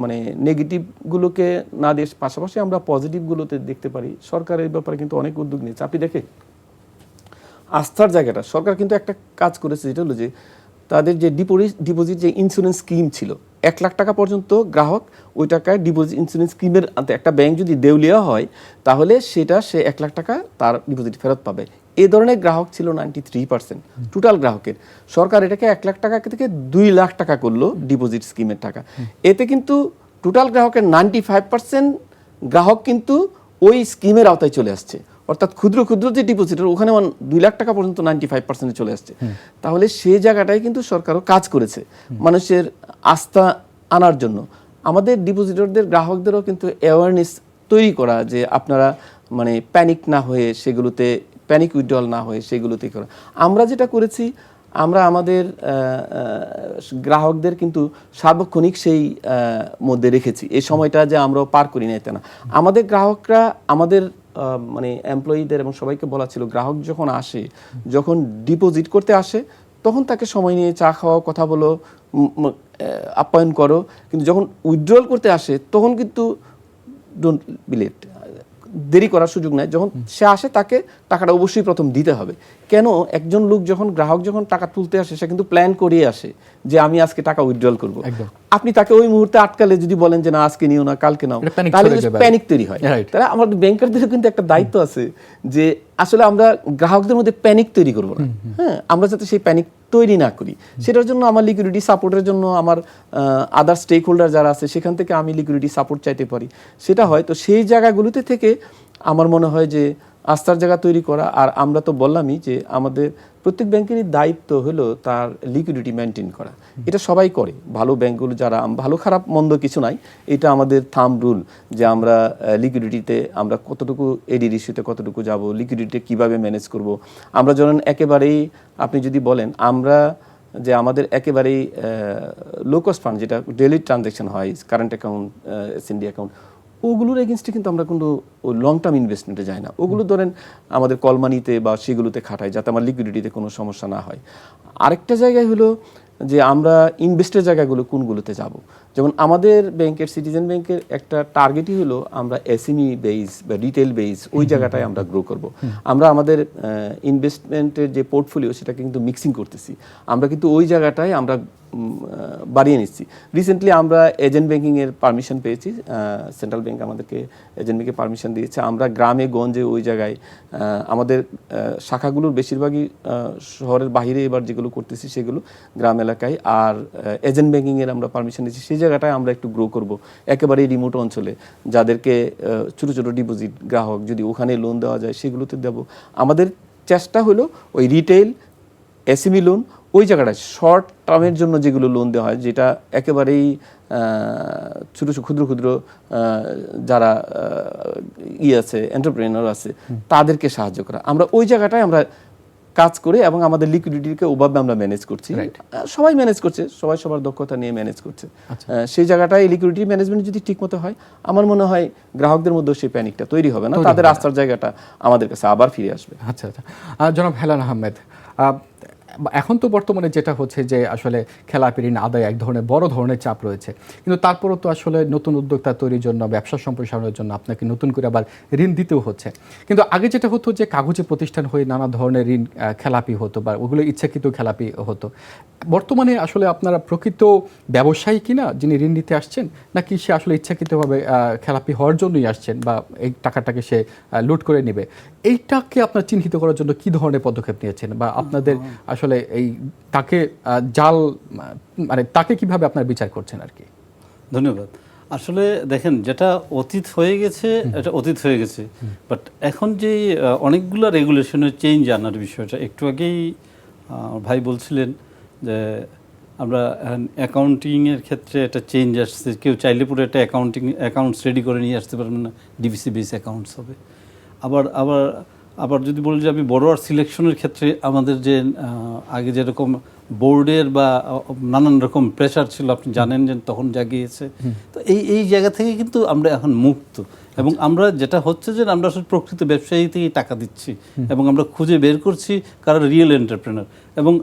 মানে নেগেটিভগুলোকে না দিয়ে পাশাপাশি আমরা পজিটিভগুলোতে দেখতে পারি। সরকার এই ব্যাপারে কিন্তু অনেক উদ্যোগ নিয়েছে। আপনি দেখে আস্থার জায়গাটা সরকার কিন্তু একটা কাজ করেছে, যেটা হলো যে তাদের যে ডিপোজিট যে ইন্স্যুরেন্স স্কিম ছিল, 1 লাখ টাকা পর্যন্ত গ্রাহক ওই টাকায় ডিপোজিট ইন্স্যুরেন্স স্কিমের, একটা ব্যাংক যদি দেউলিয়া হয় তাহলে সেটা সে 1 লাখ টাকা তার ডিপোজিট ফেরত পাবে। এই ধরনের গ্রাহক ছিল 93% টোটাল গ্রাহকের। সরকার এটাকে 1 লাখ টাকা থেকে 2 লাখ টাকা করলো ডিপোজিট স্কিমের টাকা। এতে কিন্তু টোটাল গ্রাহকের 95% গ্রাহক কিন্তু ওই স্কিমের আওতায় চলে আসছে। অর্থাৎ ক্ষুদ্র ক্ষুদ্র যে ডিপোজিটর, ওখানে 2 লাখ টাকা পর্যন্ত 95% চলে আসছে। তাহলে সেই জায়গাটায় কিন্তু সরকারও কাজ করেছে মানুষের আস্থা আনার জন্য। আমাদের ডিপোজিটরদের, গ্রাহকদেরও কিন্তু অ্যাওয়ারনেস তৈরি করা, যে আপনারা মানে প্যানিক না হয়ে সেগুলোতে, প্যানিক উইথড্রয়াল না হয়ে সেগুলোতেই করা। আমরা যেটা করেছি, আমরা আমাদের গ্রাহকদের কিন্তু সার্বক্ষণিক সেই মধ্যে রেখেছি। এই সময়টা যে আমরা পার করি না, এতে না। আমাদের গ্রাহকরা, আমাদের মানে এমপ্লয়িদের এবং সবাইকে বলা ছিল, গ্রাহক যখন আসে, যখন ডিপোজিট করতে আসে, তখন তাকে সময় নিয়ে চা খাওয়া, কথা বলো, আপ্যায়ন করো। কিন্তু যখন উইথড্রয়াল করতে আসে, তখন কিন্তু ডোন্ট বি লেট, দেরি করার সুযোগ নাই। যখন সে আসে তাকে টাকাটা অবশ্যই প্রথম দিতে হবে। কেন, একজন লোক যখন গ্রাহক যখন টাকা তুলতে আসে সে কিন্তু প্ল্যান করিয়ে আসে যে আমি আজকে টাকা উইথড্রল করব। একদম। আপনি তাকে ওই মুহূর্তে আটকালে যদি বলেন যে না আজকে নিও না কালকে নাও, এটা panic তাহলে ছড়িয়ে যাবে। প্যানিক তৈরি হয়। Right. তাহলে আমাদের ব্যাংকারদের কিন্তু একটা দায়িত্ব আছে যে আসলে আমরা গ্রাহকদের মধ্যে প্যানিক তৈরি করব না। হ্যাঁ, আমরা যাতে সেই প্যানিক তৈরি না করি, সেটার জন্য আমার লিকুইডিটি সাপোর্টের জন্য আমার আদার স্টেক হোল্ডার যারা আছে সেখান থেকে আমি লিকুইডিটি সাপোর্ট চাইতে পারি। সেটা হয় তো সেই জায়গাগুলোতে থেকে আমার মনে হয় যে আস্থার জায়গা তৈরি করা। আর আমরা তো বললামই যে আমাদের প্রত্যেক ব্যাংকেরই দায়িত্ব হলো তার লিকুইডিটি মেনটেন করা। এটা সবাই করে, ভালো ব্যাংকগুলো যারা, ভালো খারাপ মন্দ কিছু নাই, এটা আমাদের থাম্ব রুল যে আমরা লিকুইডিটিতে আমরা কতটুকু এডি রেশিওতে কতটুকু যাব, লিকুইডিটি কিভাবে ম্যানেজ করব। আমরা যখন একেবারেই আপনি যদি বলেন আমরা যে আমাদের একেবারেই লো কস্ট ফান্ড যেটা ডেইলি ট্রানজ্যাকশন হয়, কারেন্ট অ্যাকাউন্ট, এসএনডি অ্যাকাউন্ট, ওগুলোর এগেনস্টে কিন্তু আমরা কিন্তু লং টার্ম ইনভেস্টমেন্টে যাই না। ওগুলো ধরেন আমাদের কলমানিতে বা সেগুলোতে খাটাই যাতে আমার লিকুইডিটিতে কোনো সমস্যা না হয়। আরেকটা জায়গায় হলো যে আমরা ইনভেস্টের জায়গাগুলো কোনগুলোতে যাব। যেমন আমাদের ব্যাংকের, সিটিজেন ব্যাংকের একটা টার্গেটই হলো আমরা এসএমই বেস বা রিটেল বেস ওই জায়গাটায় আমরা গ্রো করব। আমরা আমাদের ইনভেস্টমেন্টের যে পোর্টফোলিও সেটাকে কিন্তু মিক্সিং করতেছি। আমরা কিন্তু ওই জায়গাটায় আমরা বাড়িয়ে নিচ্ছি। রিসেন্টলি আমরা এজেন্ট ব্যাংকিংয়ের পারমিশন পেয়েছি, সেন্ট্রাল ব্যাংক আমাদেরকে এজেন্ট ব্যাংকে পারমিশন দিয়েছে। আমরা গ্রামে গঞ্জে ওই জায়গায় আমাদের শাখাগুলোর বেশিরভাগই শহরের বাইরে এবার যেগুলো করতেছি সেগুলো গ্রাম এলাকায়। আর এজেন্ট ব্যাংকিংয়ের আমরা পারমিশন দিচ্ছি, সেই জায়গাটায় আমরা একটু গ্রো করব একেবারেই রিমোট অঞ্চলে, যাদেরকে ছোটো ছোটো ডিপোজিট গ্রাহক যদি ওখানে লোন দেওয়া যায় সেগুলোতে দেব। আমাদের চেষ্টা হলো ওই রিটেল এসএমই লোন ওই জায়গাটায় শর্ট টার্মের জন্য যেগুলো লোন দেওয়া হয়, যেটা একেবারেই ছোটো ক্ষুদ্র ক্ষুদ্র যারা আছে এন্টারপ্রেনার আছে তাদেরকে সাহায্য করা। আমরা ওই জায়গাটায় আমরা কাজ করে এবং আমাদের লিকুইডিটিকে ওভাবে আমরা ম্যানেজ করছি। সবাই ম্যানেজ করছে, সবাই সবার দক্ষতা নিয়ে ম্যানেজ করছে। সেই জায়গাটায় লিকুইডিটি ম্যানেজমেন্ট যদি ঠিক মতো হয় আমার মনে হয় গ্রাহকদের মধ্যে সেই প্যানিকটা তৈরি হবে না, তাদের আস্থার জায়গাটা আমাদের কাছে আবার ফিরে আসবে। আচ্ছা আচ্ছা, জনাব হেলাল আহমেদ, এখন তো বর্তমানে যেটা হচ্ছে যে আসলে খেলাপি ঋণ আদায় এক ধরনের বড় ধরনের চাপ রয়েছে, কিন্তু তারপরও তো আসলে নতুন উদ্যোক্তা তৈরির জন্য, ব্যবসা সম্প্রসারণের জন্য আপনাকে নতুন করে আবার ঋণ দিতেও হচ্ছে। কিন্তু আগে যেটা হতো যে কাগজে প্রতিষ্ঠান হয়ে নানা ধরনের ঋণ খেলাপি হতো বা ওগুলো ইচ্ছাকৃত খেলাপি হতো। বর্তমানে আসলে আপনারা প্রকৃত ব্যবসায়ী কিনা যিনি ঋণ নিতে আসছেন, নাকি সে আসলে ইচ্ছাকৃতভাবে খেলাপি হওয়ার জন্যই আসছেন বা এই টাকাটাকে সে লুট করে নেবে? এইটাকে আপনার চিহ্নিত করার জন্য কি ধরনের পদক্ষেপ নিয়েছেন বা আপনাদের আসলে এই তাকে জাল মানে তাকে কিভাবে আপনারা বিচার করছেন আর কি? ধন্যবাদ। আসলে দেখেন, যেটা অতীত হয়ে গেছে এটা অতীত হয়ে গেছে, বাট এখন যে অনেকগুলো রেগুলেশনের চেঞ্জ আনার বিষয়টা একটু আগেই ভাই বলছিলেন যে আমরা অ্যাকাউন্টিংয়ের ক্ষেত্রে একটা চেঞ্জ আসছে। কেউ চাইলে পুরো একটা অ্যাকাউন্টস রেডি করে নিয়ে আসতে পারবেন না, ডিবিসি বেস অ্যাকাউন্টস হবে। আবার আবার আবার যদি বলি যে আমি বড়োয়ার সিলেকশনের ক্ষেত্রে আমাদের যে আগে যেরকম বোর্ডের বা নানান রকম প্রেশার ছিল, আপনি জানেন যে তখন জাগিয়েছে, তো এই জায়গা থেকে কিন্তু আমরা এখন মুক্ত। এবং আমরা যেটা হচ্ছে যে আমরা আসলে প্রকৃত ব্যবসায়ী থেকেই টাকা দিচ্ছি এবং আমরা খুঁজে বের করছি কারা রিয়েল এন্টারপ্রেনার। এবং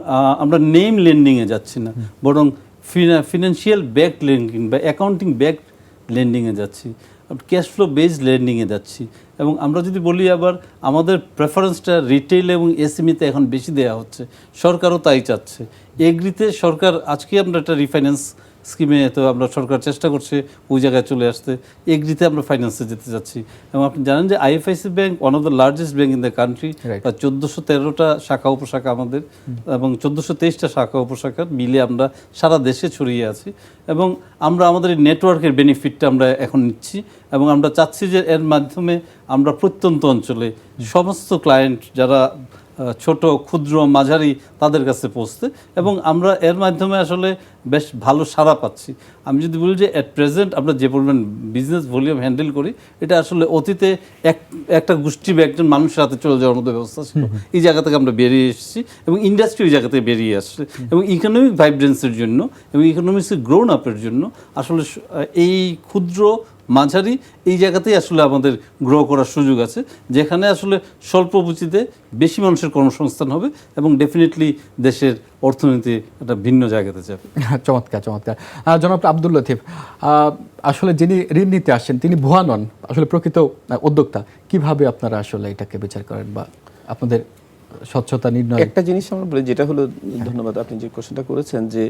আমরা নেম লেন্ডিংয়ে যাচ্ছি না, বরং ফিনান্সিয়াল ব্যাকড লেন্ডিং বা অ্যাকাউন্টিং ব্যাকড লেন্ডিংয়ে যাচ্ছি, ক্যাশ ফ্লো বেসড লেন্ডিংয়ে যাচ্ছি। এবং আমরা যদি বলি আবার আমাদের প্রেফারেন্সটা রিটেল এবং এসএমইতে এখন বেশি দেওয়া হচ্ছে, সরকারও তাই চাচ্ছে। এগ্রিতে সরকার, আজকে আমরা একটা রিফাইন্যান্স স্কিমে তো আমরা সরকার চেষ্টা করছে ওই জায়গায় চলে আসতে, এগ্রিতে আমরা ফাইন্যান্সে যেতে যাচ্ছি। এবং আপনি জানেন যে IFIC bank one of the largest bank in the country, বা 1413টা শাখা উপশাখা আমাদের এবং 1423টা শাখা উপশাখা মিলে আমরা সারা দেশে ছড়িয়ে আছি। এবং আমরা আমাদের এই নেটওয়ার্কের বেনিফিটটা আমরা এখন নিচ্ছি এবং আমরা চাচ্ছি যে এর মাধ্যমে আমরা প্রত্যন্ত অঞ্চলে সমস্ত ক্লায়েন্ট যারা ছোট ক্ষুদ্র মাঝারি তাদের কাছে পৌঁছতে, এবং আমরা এর মাধ্যমে আসলে বেশ ভালো সাড়া পাচ্ছি। আমি যদি বলি যে অ্যাট প্রেজেন্ট আমরা যে পরিমাণ বিজনেস ভলিউম হ্যান্ডেল করি, এটা আসলে অতীতে একটা গোষ্ঠী বা একজন মানুষের হাতে চলে যাওয়ার মতো ব্যবস্থা ছিল। এই জায়গা থেকে আমরা বেরিয়ে এসেছি এবং ইন্ডাস্ট্রি ওই জায়গা থেকে বেরিয়ে আসছে। এবং ইকোনমিক ভাইব্রেন্সের জন্য এবং ইকোনমিক্সের গ্রোন আপের জন্য আসলে এই ক্ষুদ্র মাঝারি এই জায়গাতেই আসলে আমাদের গ্রো করার সুযোগ আছে, যেখানে আসলে স্বল্প পুঁজিতে বেশি মানুষের কর্মসংস্থান হবে এবং ডেফিনেটলি দেশের অর্থনীতি একটা ভিন্ন জায়গাতে যাবে। চমৎকার চমৎকার। জনাব আব্দুল লতিফ, আসলে যিনি ঋণ নিতে আসছেন তিনি ভুয়া নন, আসলে প্রকৃত উদ্যোক্তা। কিভাবে আপনারা আসলে এটাকে বিচার করেন বা আপনাদের স্বচ্ছতা নির্ণয়? একটা জিনিস আমরা বলি, যেটা হলো, ধন্যবাদ আপনি যে কোশ্চেনটা করেছেন, যে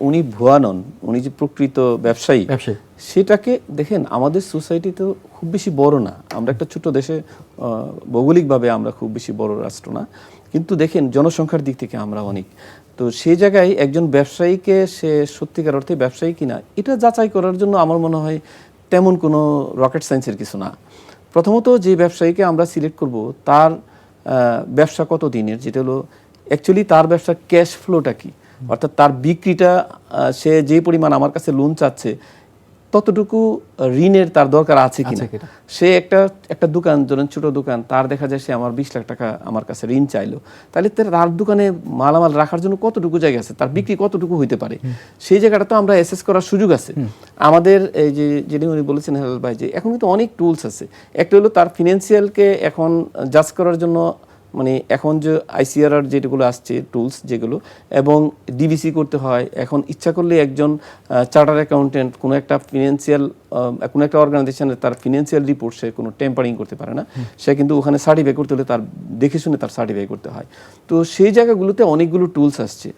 উনি ভুয়া নন, উনি যে প্রকৃত ব্যবসায়ী, সেটাকে দেখেন আমাদের সোসাইটি তো খুব বেশি বড় না, আমরা একটা ছোট দেশে, ভৌগোলিকভাবে আমরা খুব বেশি বড় রাষ্ট্র না, কিন্তু দেখেন জনসংখ্যার দিক থেকে আমরা অনেক। তো সেই জায়গায় একজন ব্যবসায়ীকে সে সত্যিকার অর্থে ব্যবসায়ী কিনা এটা যাচাই করার জন্য আমার মনে হয় তেমন কোনো রকেট সায়েন্সের কিছু না। প্রথমত যে ব্যবসায়ীকে আমরা সিলেক্ট করব তার ব্যবসা কত দিনের, যেটা হলো অ্যাকচুয়ালি তার ব্যবসার ক্যাশ ফ্লোটা কি, অর্থাৎ তার বিক্রিটা, সে যে পরিমাণ আমার কাছে লোন চাচ্ছে ততটুকু ঋণের তার দরকার আছে কিনা। সে একটা দোকান, ধরেন ছোট দোকান, তার দেখা যায় সে আমার 20 লাখ টাকা আমার কাছে ঋণ চাইলো, তাহলে তার দোকানে মালামাল রাখার জন্য কতটুকু জায়গা আছে, তার বিক্রি কতটুকু হইতে পারে, সেই জায়গাটা তো আমরা অ্যাসেস করার সুযোগ আছে আমাদের। এই যে যিনি উনি বলেছেন হেলাল ভাই, যে এখন কিন্তু অনেক টুলস আছে। একটা হলো তার ফিনান্সিয়ালকে এখন জাজ করার জন্য, মানে এখন যে ICRR যেগুলো আসছে টুলস যেগুলো, এবং ডিবিসি করতে হয়, এখন ইচ্ছা করলে একজন চার্টার অ্যাকাউন্টেন্ট কোনো একটা ফিনান্সিয়াল, কোনো একটা অর্গানাইজেশনের তার ফিনান্সিয়াল রিপোর্ট সে কোনো টেম্পারিং করতে পারে না, সে কিন্তু ওখানে সার্টিফাই করতে হলে তার দেখে শুনে তার সার্টিফাই করতে হয়। তো সেই জায়গাগুলোতে অনেকগুলো টুলস আসছে।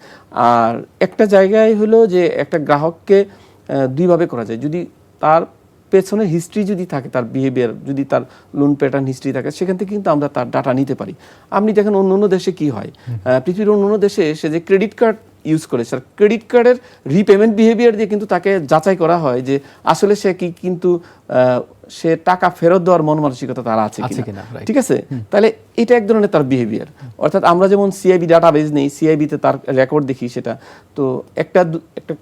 আর একটা জায়গায় হলো যে একটা গ্রাহককে দুইভাবে করা যায়, যদি তার পেছনের হিস্ট্রি যদি থাকে, তার বিহেভিয়ার যদি, তার লোন প্যাটার্ন হিস্ট্রি থাকে, সেখান থেকে কিন্তু আমরা তার ডাটা নিতে পারি। আপনি দেখেন অন্য দেশে কি হয়, পৃথিবীর অন্য দেশে সে যে ক্রেডিট কার্ড ইউজ করে, স্যার ক্রেডিট কার্ডের রিপেমেন্ট বিহেভিয়ার দিয়ে কিন্তু তাকে যাচাই করা হয় যে আসলে সে কি, কিন্তু সে টাকা ফেরত দেওয়ার মন মানসিকতা তার আছে কিনা, ঠিক আছে। তাহলে এটা এক ধরনের তার বিহেভিয়ার। অর্থাৎ আমরা যেমন CIB ডাটাবেজ নেই, CIB-তে তার রেকর্ড দেখি সেটা, তো একটা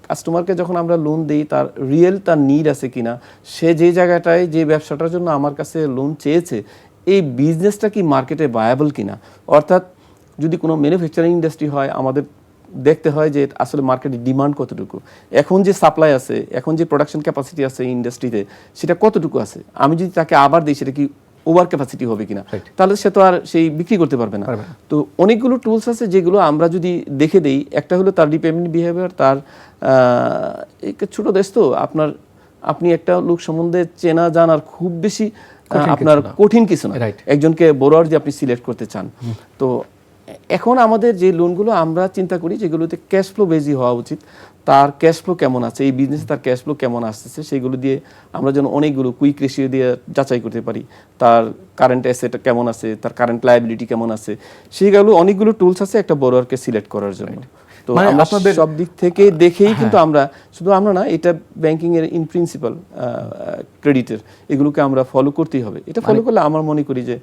কাস্টমারকে যখন আমরা লোন দিই তার রিয়েল তার নিড আছে কিনা, সে যে জায়গাটায় যে ব্যবসাটার জন্য আমার কাছে লোন চেয়েছে এই বিজনেসটা কি মার্কেটে ভায়াবল কিনা। অর্থাৎ যদি কোনো ম্যানুফ্যাকচারিং ইন্ডাস্ট্রি হয়, আমাদের দেখতে হয় যে আসলে মার্কেটে ডিমান্ড কতটুকু, এখন যে সাপ্লাই আছে, এখন যে প্রোডাকশন ক্যাপাসিটি আছে ইন্ডাস্ট্রিতে সেটা কতটুকু আছে। আমি যদি তাকে আবার দিই সেটা কি ওভার ক্যাপাসিটি হবে কিনা, তাহলে সে তো আর সেই বিক্রি করতে পারবে না। তো অনেকগুলো টুলস আছে যেগুলো আমরা যদি দেখে দেই। একটা হলো তার রিপেমেন্ট বিহেভিয়ার, তার ছোট দেশ তো, আপনি একটা লোক সম্বন্ধে চেনা জানার খুব বেশি আপনার কঠিন কিছু না, একজনকে বোরোয়ার যে আপনি সিলেক্ট করতে চান। তো এখন আমাদের যে লোনগুলো আমরা চিন্তা করি যেগুলোতে ক্যাশ ফ্লো বেশি হওয়া উচিত, তার ক্যাশ ফ্লো কেমন আছে, এই বিজনেসে তার ক্যাশ ফ্লো কেমন আসতেছে, সেগুলো দিয়ে আমরা যেন অনেকগুলো কুইক রেশিও দিয়ে যাচাই করতে পারি, তার কারেন্ট অ্যাসেট কেমন আছে, তার কারেন্ট লায়াবিলিটি কেমন আছে, সেইগুলো অনেকগুলো টুলস আছে একটা বোরোয়ারকে সিলেক্ট করার জন্য। তো আমরা সব দিক থেকে দেখেই কিন্তু আমরা, শুধু আমরা না, এটা ব্যাংকিং এর ইন প্রিন্সিপাল ক্রেডিটের এগুলোকে আমরা ফলো করতেই হবে। এটা ফলো করলে আমার মনে করি যে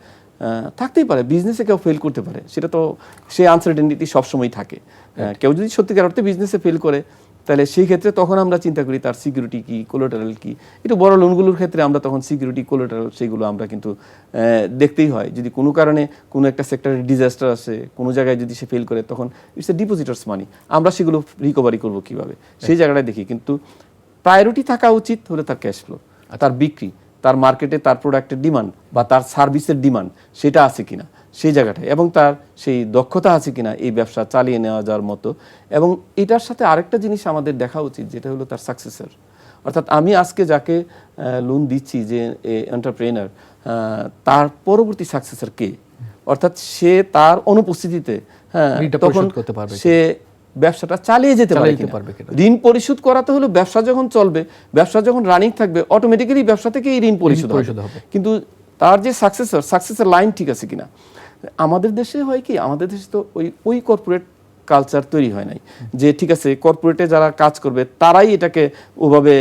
থাকতেই পারে, বিজনেসে কেউ ফেল করতে পারে, সেটা তো সে আনসার্টেনিটি সবসময় থাকে। কেউ যদি সত্যিকার অর্থে বিজনেসে ফেল করে তাহলে সেই ক্ষেত্রে তখন আমরা চিন্তা করি তার সিকিউরিটি কি, কোলাটারাল কি। একটু বড় লোনগুলোর ক্ষেত্রে আমরা তখন সিকিউরিটি, কোলাটারাল সেগুলো আমরা কিন্তু দেখতেই হয়। যদি কোনো কারণে কোনো একটা সেক্টরের ডিজাস্টার আসে, কোনো জায়গায় যদি সে ফেল করে, তখন ইটস এ ডিপোজিটার্স মানি, আমরা সেগুলো রিকভারি করবো কিভাবে, সেই জায়গাটায় দেখি। কিন্তু প্রায়োরিটি থাকা উচিত হলে তার ক্যাশ ফ্লো, তার বিক্রি, তার মার্কেটে তার প্রোডাক্টের ডিমান্ড বা তার সার্ভিসের ডিমান্ড সেটা আছে কিনা সেই জায়গাটায়, এবং তার সেই দক্ষতা আছে কিনা এই ব্যবসা চালিয়ে নেওয়া যাওয়ার মতো। এবং এটার সাথে আরেকটা জিনিস আমাদের দেখা উচিত, যেটা হলো তার সাকসেসর। অর্থাৎ আমি আজকে যাকে লোন দিচ্ছি, যে এন্টারপ্রেনার, তার পরবর্তী সাকসেসর কে, অর্থাৎ সে তার অনুপস্থিতিতে তখন সে ব্যবসাটা চালিয়ে যেতে পারবে কিনা। ঋণ পরিশোধ করাতে হলো ব্যবসা যখন চলবে, ব্যবসা যখন রানিং থাকবে, অটোমেটিক্যালি ব্যবসা থেকে এই ঋণ পরিশোধ হবে। কিন্তু তার যে সাকসেসর লাইন ঠিক আছে কিনা। আমাদের দেশে হয় কি, আমাদের দেশে তো ওই কর্পোরেট কালচার তৈরি হয় নাই যে ঠিক আছে কর্পোরেটে যারা কাজ করবে তারাই এটাকে ওভাবে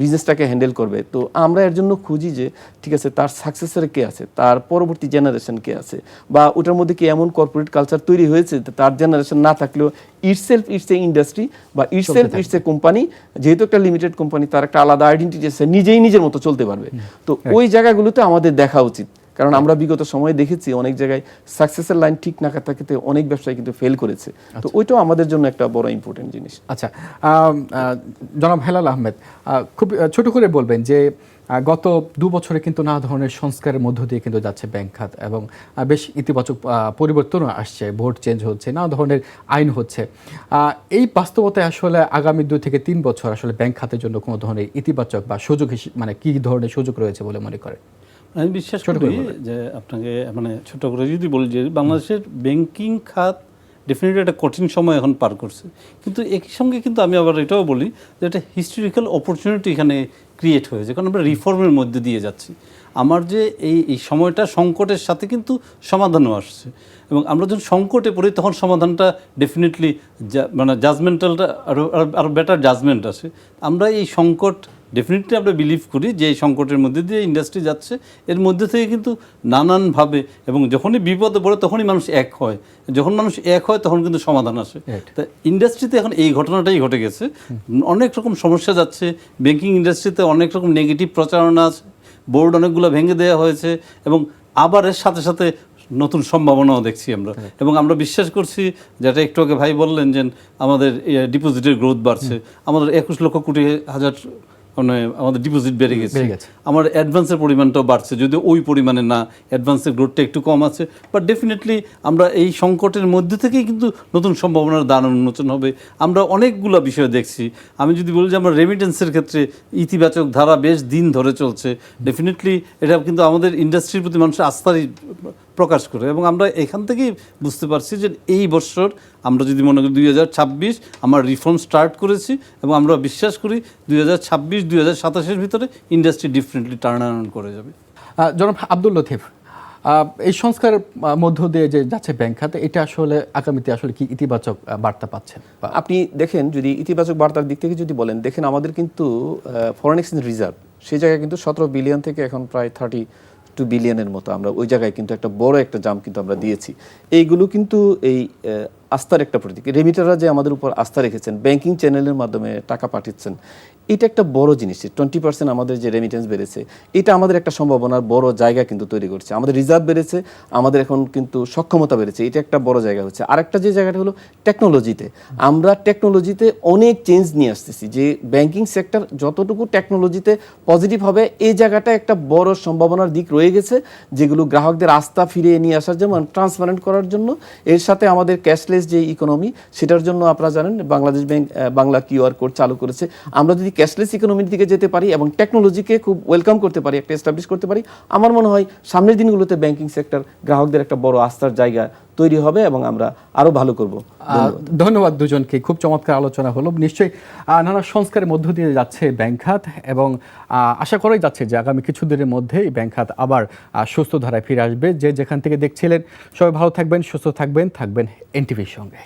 বিজনেসটাকে হ্যান্ডেল করবে। তো আমরা এর জন্য খুঁজি যে ঠিক আছে তার সাকসেসর কে আছে, তার পরবর্তী জেনারেশন কে আছে, বা ওটার মধ্যে কি এমন কর্পোরেট কালচার তৈরি হয়েছে তার জেনারেশন না থাকলেও ইটস এ ইন্ডাস্ট্রি বা ইটস এ কোম্পানি, যেহেতু একটা লিমিটেড কোম্পানি, তার একটা আলাদা আইডেন্টিটি আছে, নিজেই নিজের মতো চলতে পারবে। তো ওই জায়গাগুলোতে আমাদের দেখা উচিত কারণ আমরা বিগত সময়ে দেখেছি অনেক জায়গায় সাকসেসের লাইন ঠিক না থাকতে অনেক ব্যবসায়ী কিন্তু ফেল করেছে। তো ওইটাও আমাদের জন্য একটা বড় ইম্পর্টেন্ট জিনিস। আচ্ছা, জনাব হেলাল আহমেদ, খুব ছোট করে বলবেন যে গত 2 বছরে কিন্তু নানা ধরনের সংস্কারের মধ্য দিয়ে কিন্তু যাচ্ছে ব্যাংক খাত, এবং বেশ ইতিবাচক পরিবর্তনও আসছে, ভোট চেঞ্জ হচ্ছে, নানা ধরনের আইন হচ্ছে। এই বাস্তবতায় আসলে আগামী 2 থেকে 3 বছর আসলে ব্যাংক খাতের জন্য কোনো ধরনের ইতিবাচক বা সুযোগ মানে কি ধরনের সুযোগ রয়েছে বলে মনে করেন? আমি বিশ্বাস করি যে আপনাকে মানে ছোট করে যদি বলি যে বাংলাদেশের ব্যাংকিং খাত ডেফিনেটলি একটা কঠিন সময় এখন পার করছে, কিন্তু একই সঙ্গে কিন্তু আমি আবার এটাও বলি যে একটা হিস্টোরিক্যাল অপরচুনিটি এখানে ক্রিয়েট হয়েছে, কারণ আমরা রিফর্মের মধ্যে দিয়ে যাচ্ছি। আমার যে এই সময়টা সংকটের সাথে কিন্তু সমাধানও আসছে, এবং আমরা যখন সংকটে পড়ি তখন সমাধানটা ডেফিনেটলি মানে জাজমেন্টালটা আরও বেটার জাজমেন্ট আসে। আমরা এই সংকট ডেফিনেটলি আমরা বিলিভ করি যে এই সংকটের মধ্যে দিয়ে ইন্ডাস্ট্রি যাচ্ছে, এর মধ্যে থেকে কিন্তু নানানভাবে, এবং যখনই বিপদে পড়ে তখনই মানুষ এক হয়, যখন মানুষ এক হয় তখন কিন্তু সমাধান আসে। তা ইন্ডাস্ট্রিতে এখন এই ঘটনাটাই ঘটে গেছে, অনেক রকম সমস্যা যাচ্ছে ব্যাংকিং ইন্ডাস্ট্রিতে, অনেক রকম নেগেটিভ প্রচারণা আছে, বোর্ড অনেকগুলো ভেঙে দেওয়া হয়েছে, এবং আবার এর সাথে সাথে নতুন সম্ভাবনাও দেখছি আমরা। এবং আমরা বিশ্বাস করছি, যেটা একটু আগে ভাই বললেন যে আমাদের ডিপোজিটের গ্রোথ বাড়ছে, আমাদের 21 লক্ষ কোটি হাজার মানে আমাদের ডিপোজিট বেড়ে গেছে, আমার অ্যাডভান্সের পরিমাণটাও বাড়ছে, যদিও ওই পরিমাণে না, অ্যাডভান্সের গ্রোথটা একটু কম আছে, বাট ডেফিনেটলি আমরা এই সংকটের মধ্যে থেকেই কিন্তু নতুন সম্ভাবনার দ্বার উন্মোচন হবে। আমরা অনেকগুলো বিষয় দেখছি। আমি যদি বলি যে আমরা রেমিটেন্সের ক্ষেত্রে ইতিবাচক ধারা বেশ দিন ধরে চলছে, ডেফিনেটলি এটা কিন্তু আমাদের ইন্ডাস্ট্রির প্রতি মানুষের আস্থারই প্রকাশ করে, এবং আমরা এখান থেকেই বুঝতে পারছি যে এই বছর আমরা যদি মনে করি 2026 আমরা রিফর্ম স্টার্ট করেছি, এবং আমরা বিশ্বাস করি 2026-2027 ভিতরে ইন্ডাস্ট্রি ডিফারেন্টলি টার্ন অ্যারাউন্ড করে যাবে। জনাব আব্দুল লতিফ, এই সংস্কারের মধ্য দিয়ে যে যাচ্ছে ব্যাংক খাতে, এটা আসলে আগামীতে আসলে কি ইতিবাচক বার্তা পাচ্ছেন? আপনি দেখেন, যদি ইতিবাচক বার্তার দিক থেকে যদি বলেন, দেখেন আমাদের কিন্তু ফরেন এক্সচেঞ্জ রিজার্ভ সেই জায়গায় কিন্তু 17 বিলিয়ন থেকে এখন প্রায় 32 বিলিয়নের মতো, আমরা ওই জায়গায় কিন্তু একটা বড় একটা জাম্প কিন্তু আমরা দিয়েছি। এইগুলো কিন্তু এই আস্থার একটা প্রতীক। রেমিটাররা যে আমাদের উপর আস্থা রেখেছেন, ব্যাংকিং চ্যানেলের মাধ্যমে টাকা পাঠাচ্ছেন, এটা একটা বড় জিনিস। 20% আমাদের যে রেমিটেন্স বেড়েছে, এটা আমাদের একটা সম্ভাবনার বড় জায়গা কিন্তু তৈরি করছে। আমাদের রিজার্ভ বেড়েছে, আমাদের এখন কিন্তু সক্ষমতা বেড়েছে, এটা একটা বড় জায়গা হচ্ছে। আরেকটা যে জায়গাটা হলো টেকনোলজিতে, আমরা টেকনোলজিতে অনেক চেঞ্জ নিয়ে আসতেছি, যে ব্যাংকিং সেক্টর যতটুকু টেকনোলজিতে পজিটিভ হবে, এই জায়গাটা একটা বড় সম্ভাবনার দিক রয়ে গেছে, যেগুলো গ্রাহকদের আস্থা ফিরিয়ে নিয়ে আসার জন্য, ট্রান্সপারেন্ট করার জন্য। এর সাথে আমাদের ক্যাশলেস যে ইকোনমি, সেটার জন্য আপনারা জানেন Bangladesh bank Bangla QR code চালু করেছে। আমরা যদি ক্যাশলেস ইকোনমির দিকে যেতে পারি এবং টেকনোলজিকে খুব ওয়েলকাম করতে পারি, একটা এস্টাবলিশ করতে পারি, আমার মনে হয় সামনের দিনগুলোতে ব্যাংকিং সেক্টর গ্রাহকদের একটা বড় আস্থার জায়গা তৈরি হবে, এবং আমরা আরো ভালো করব। ধন্যবাদ দুজনকে, খুব চমৎকার আলোচনা হলো। নিশ্চয়ই নানা সংস্কারের মধ্য দিয়ে যাচ্ছে ব্যাংক খাত, এবং আশা করাই যাচ্ছে যে আগামী কিছুদিনের মধ্যে এই ব্যাংক খাত আবার সুস্থ ধারায় ফিরে আসবে। যে যেখান থেকে দেখছিলেন, সবাই ভালো থাকবেন, সুস্থ থাকবেন, থাকবেন NTVর সঙ্গে।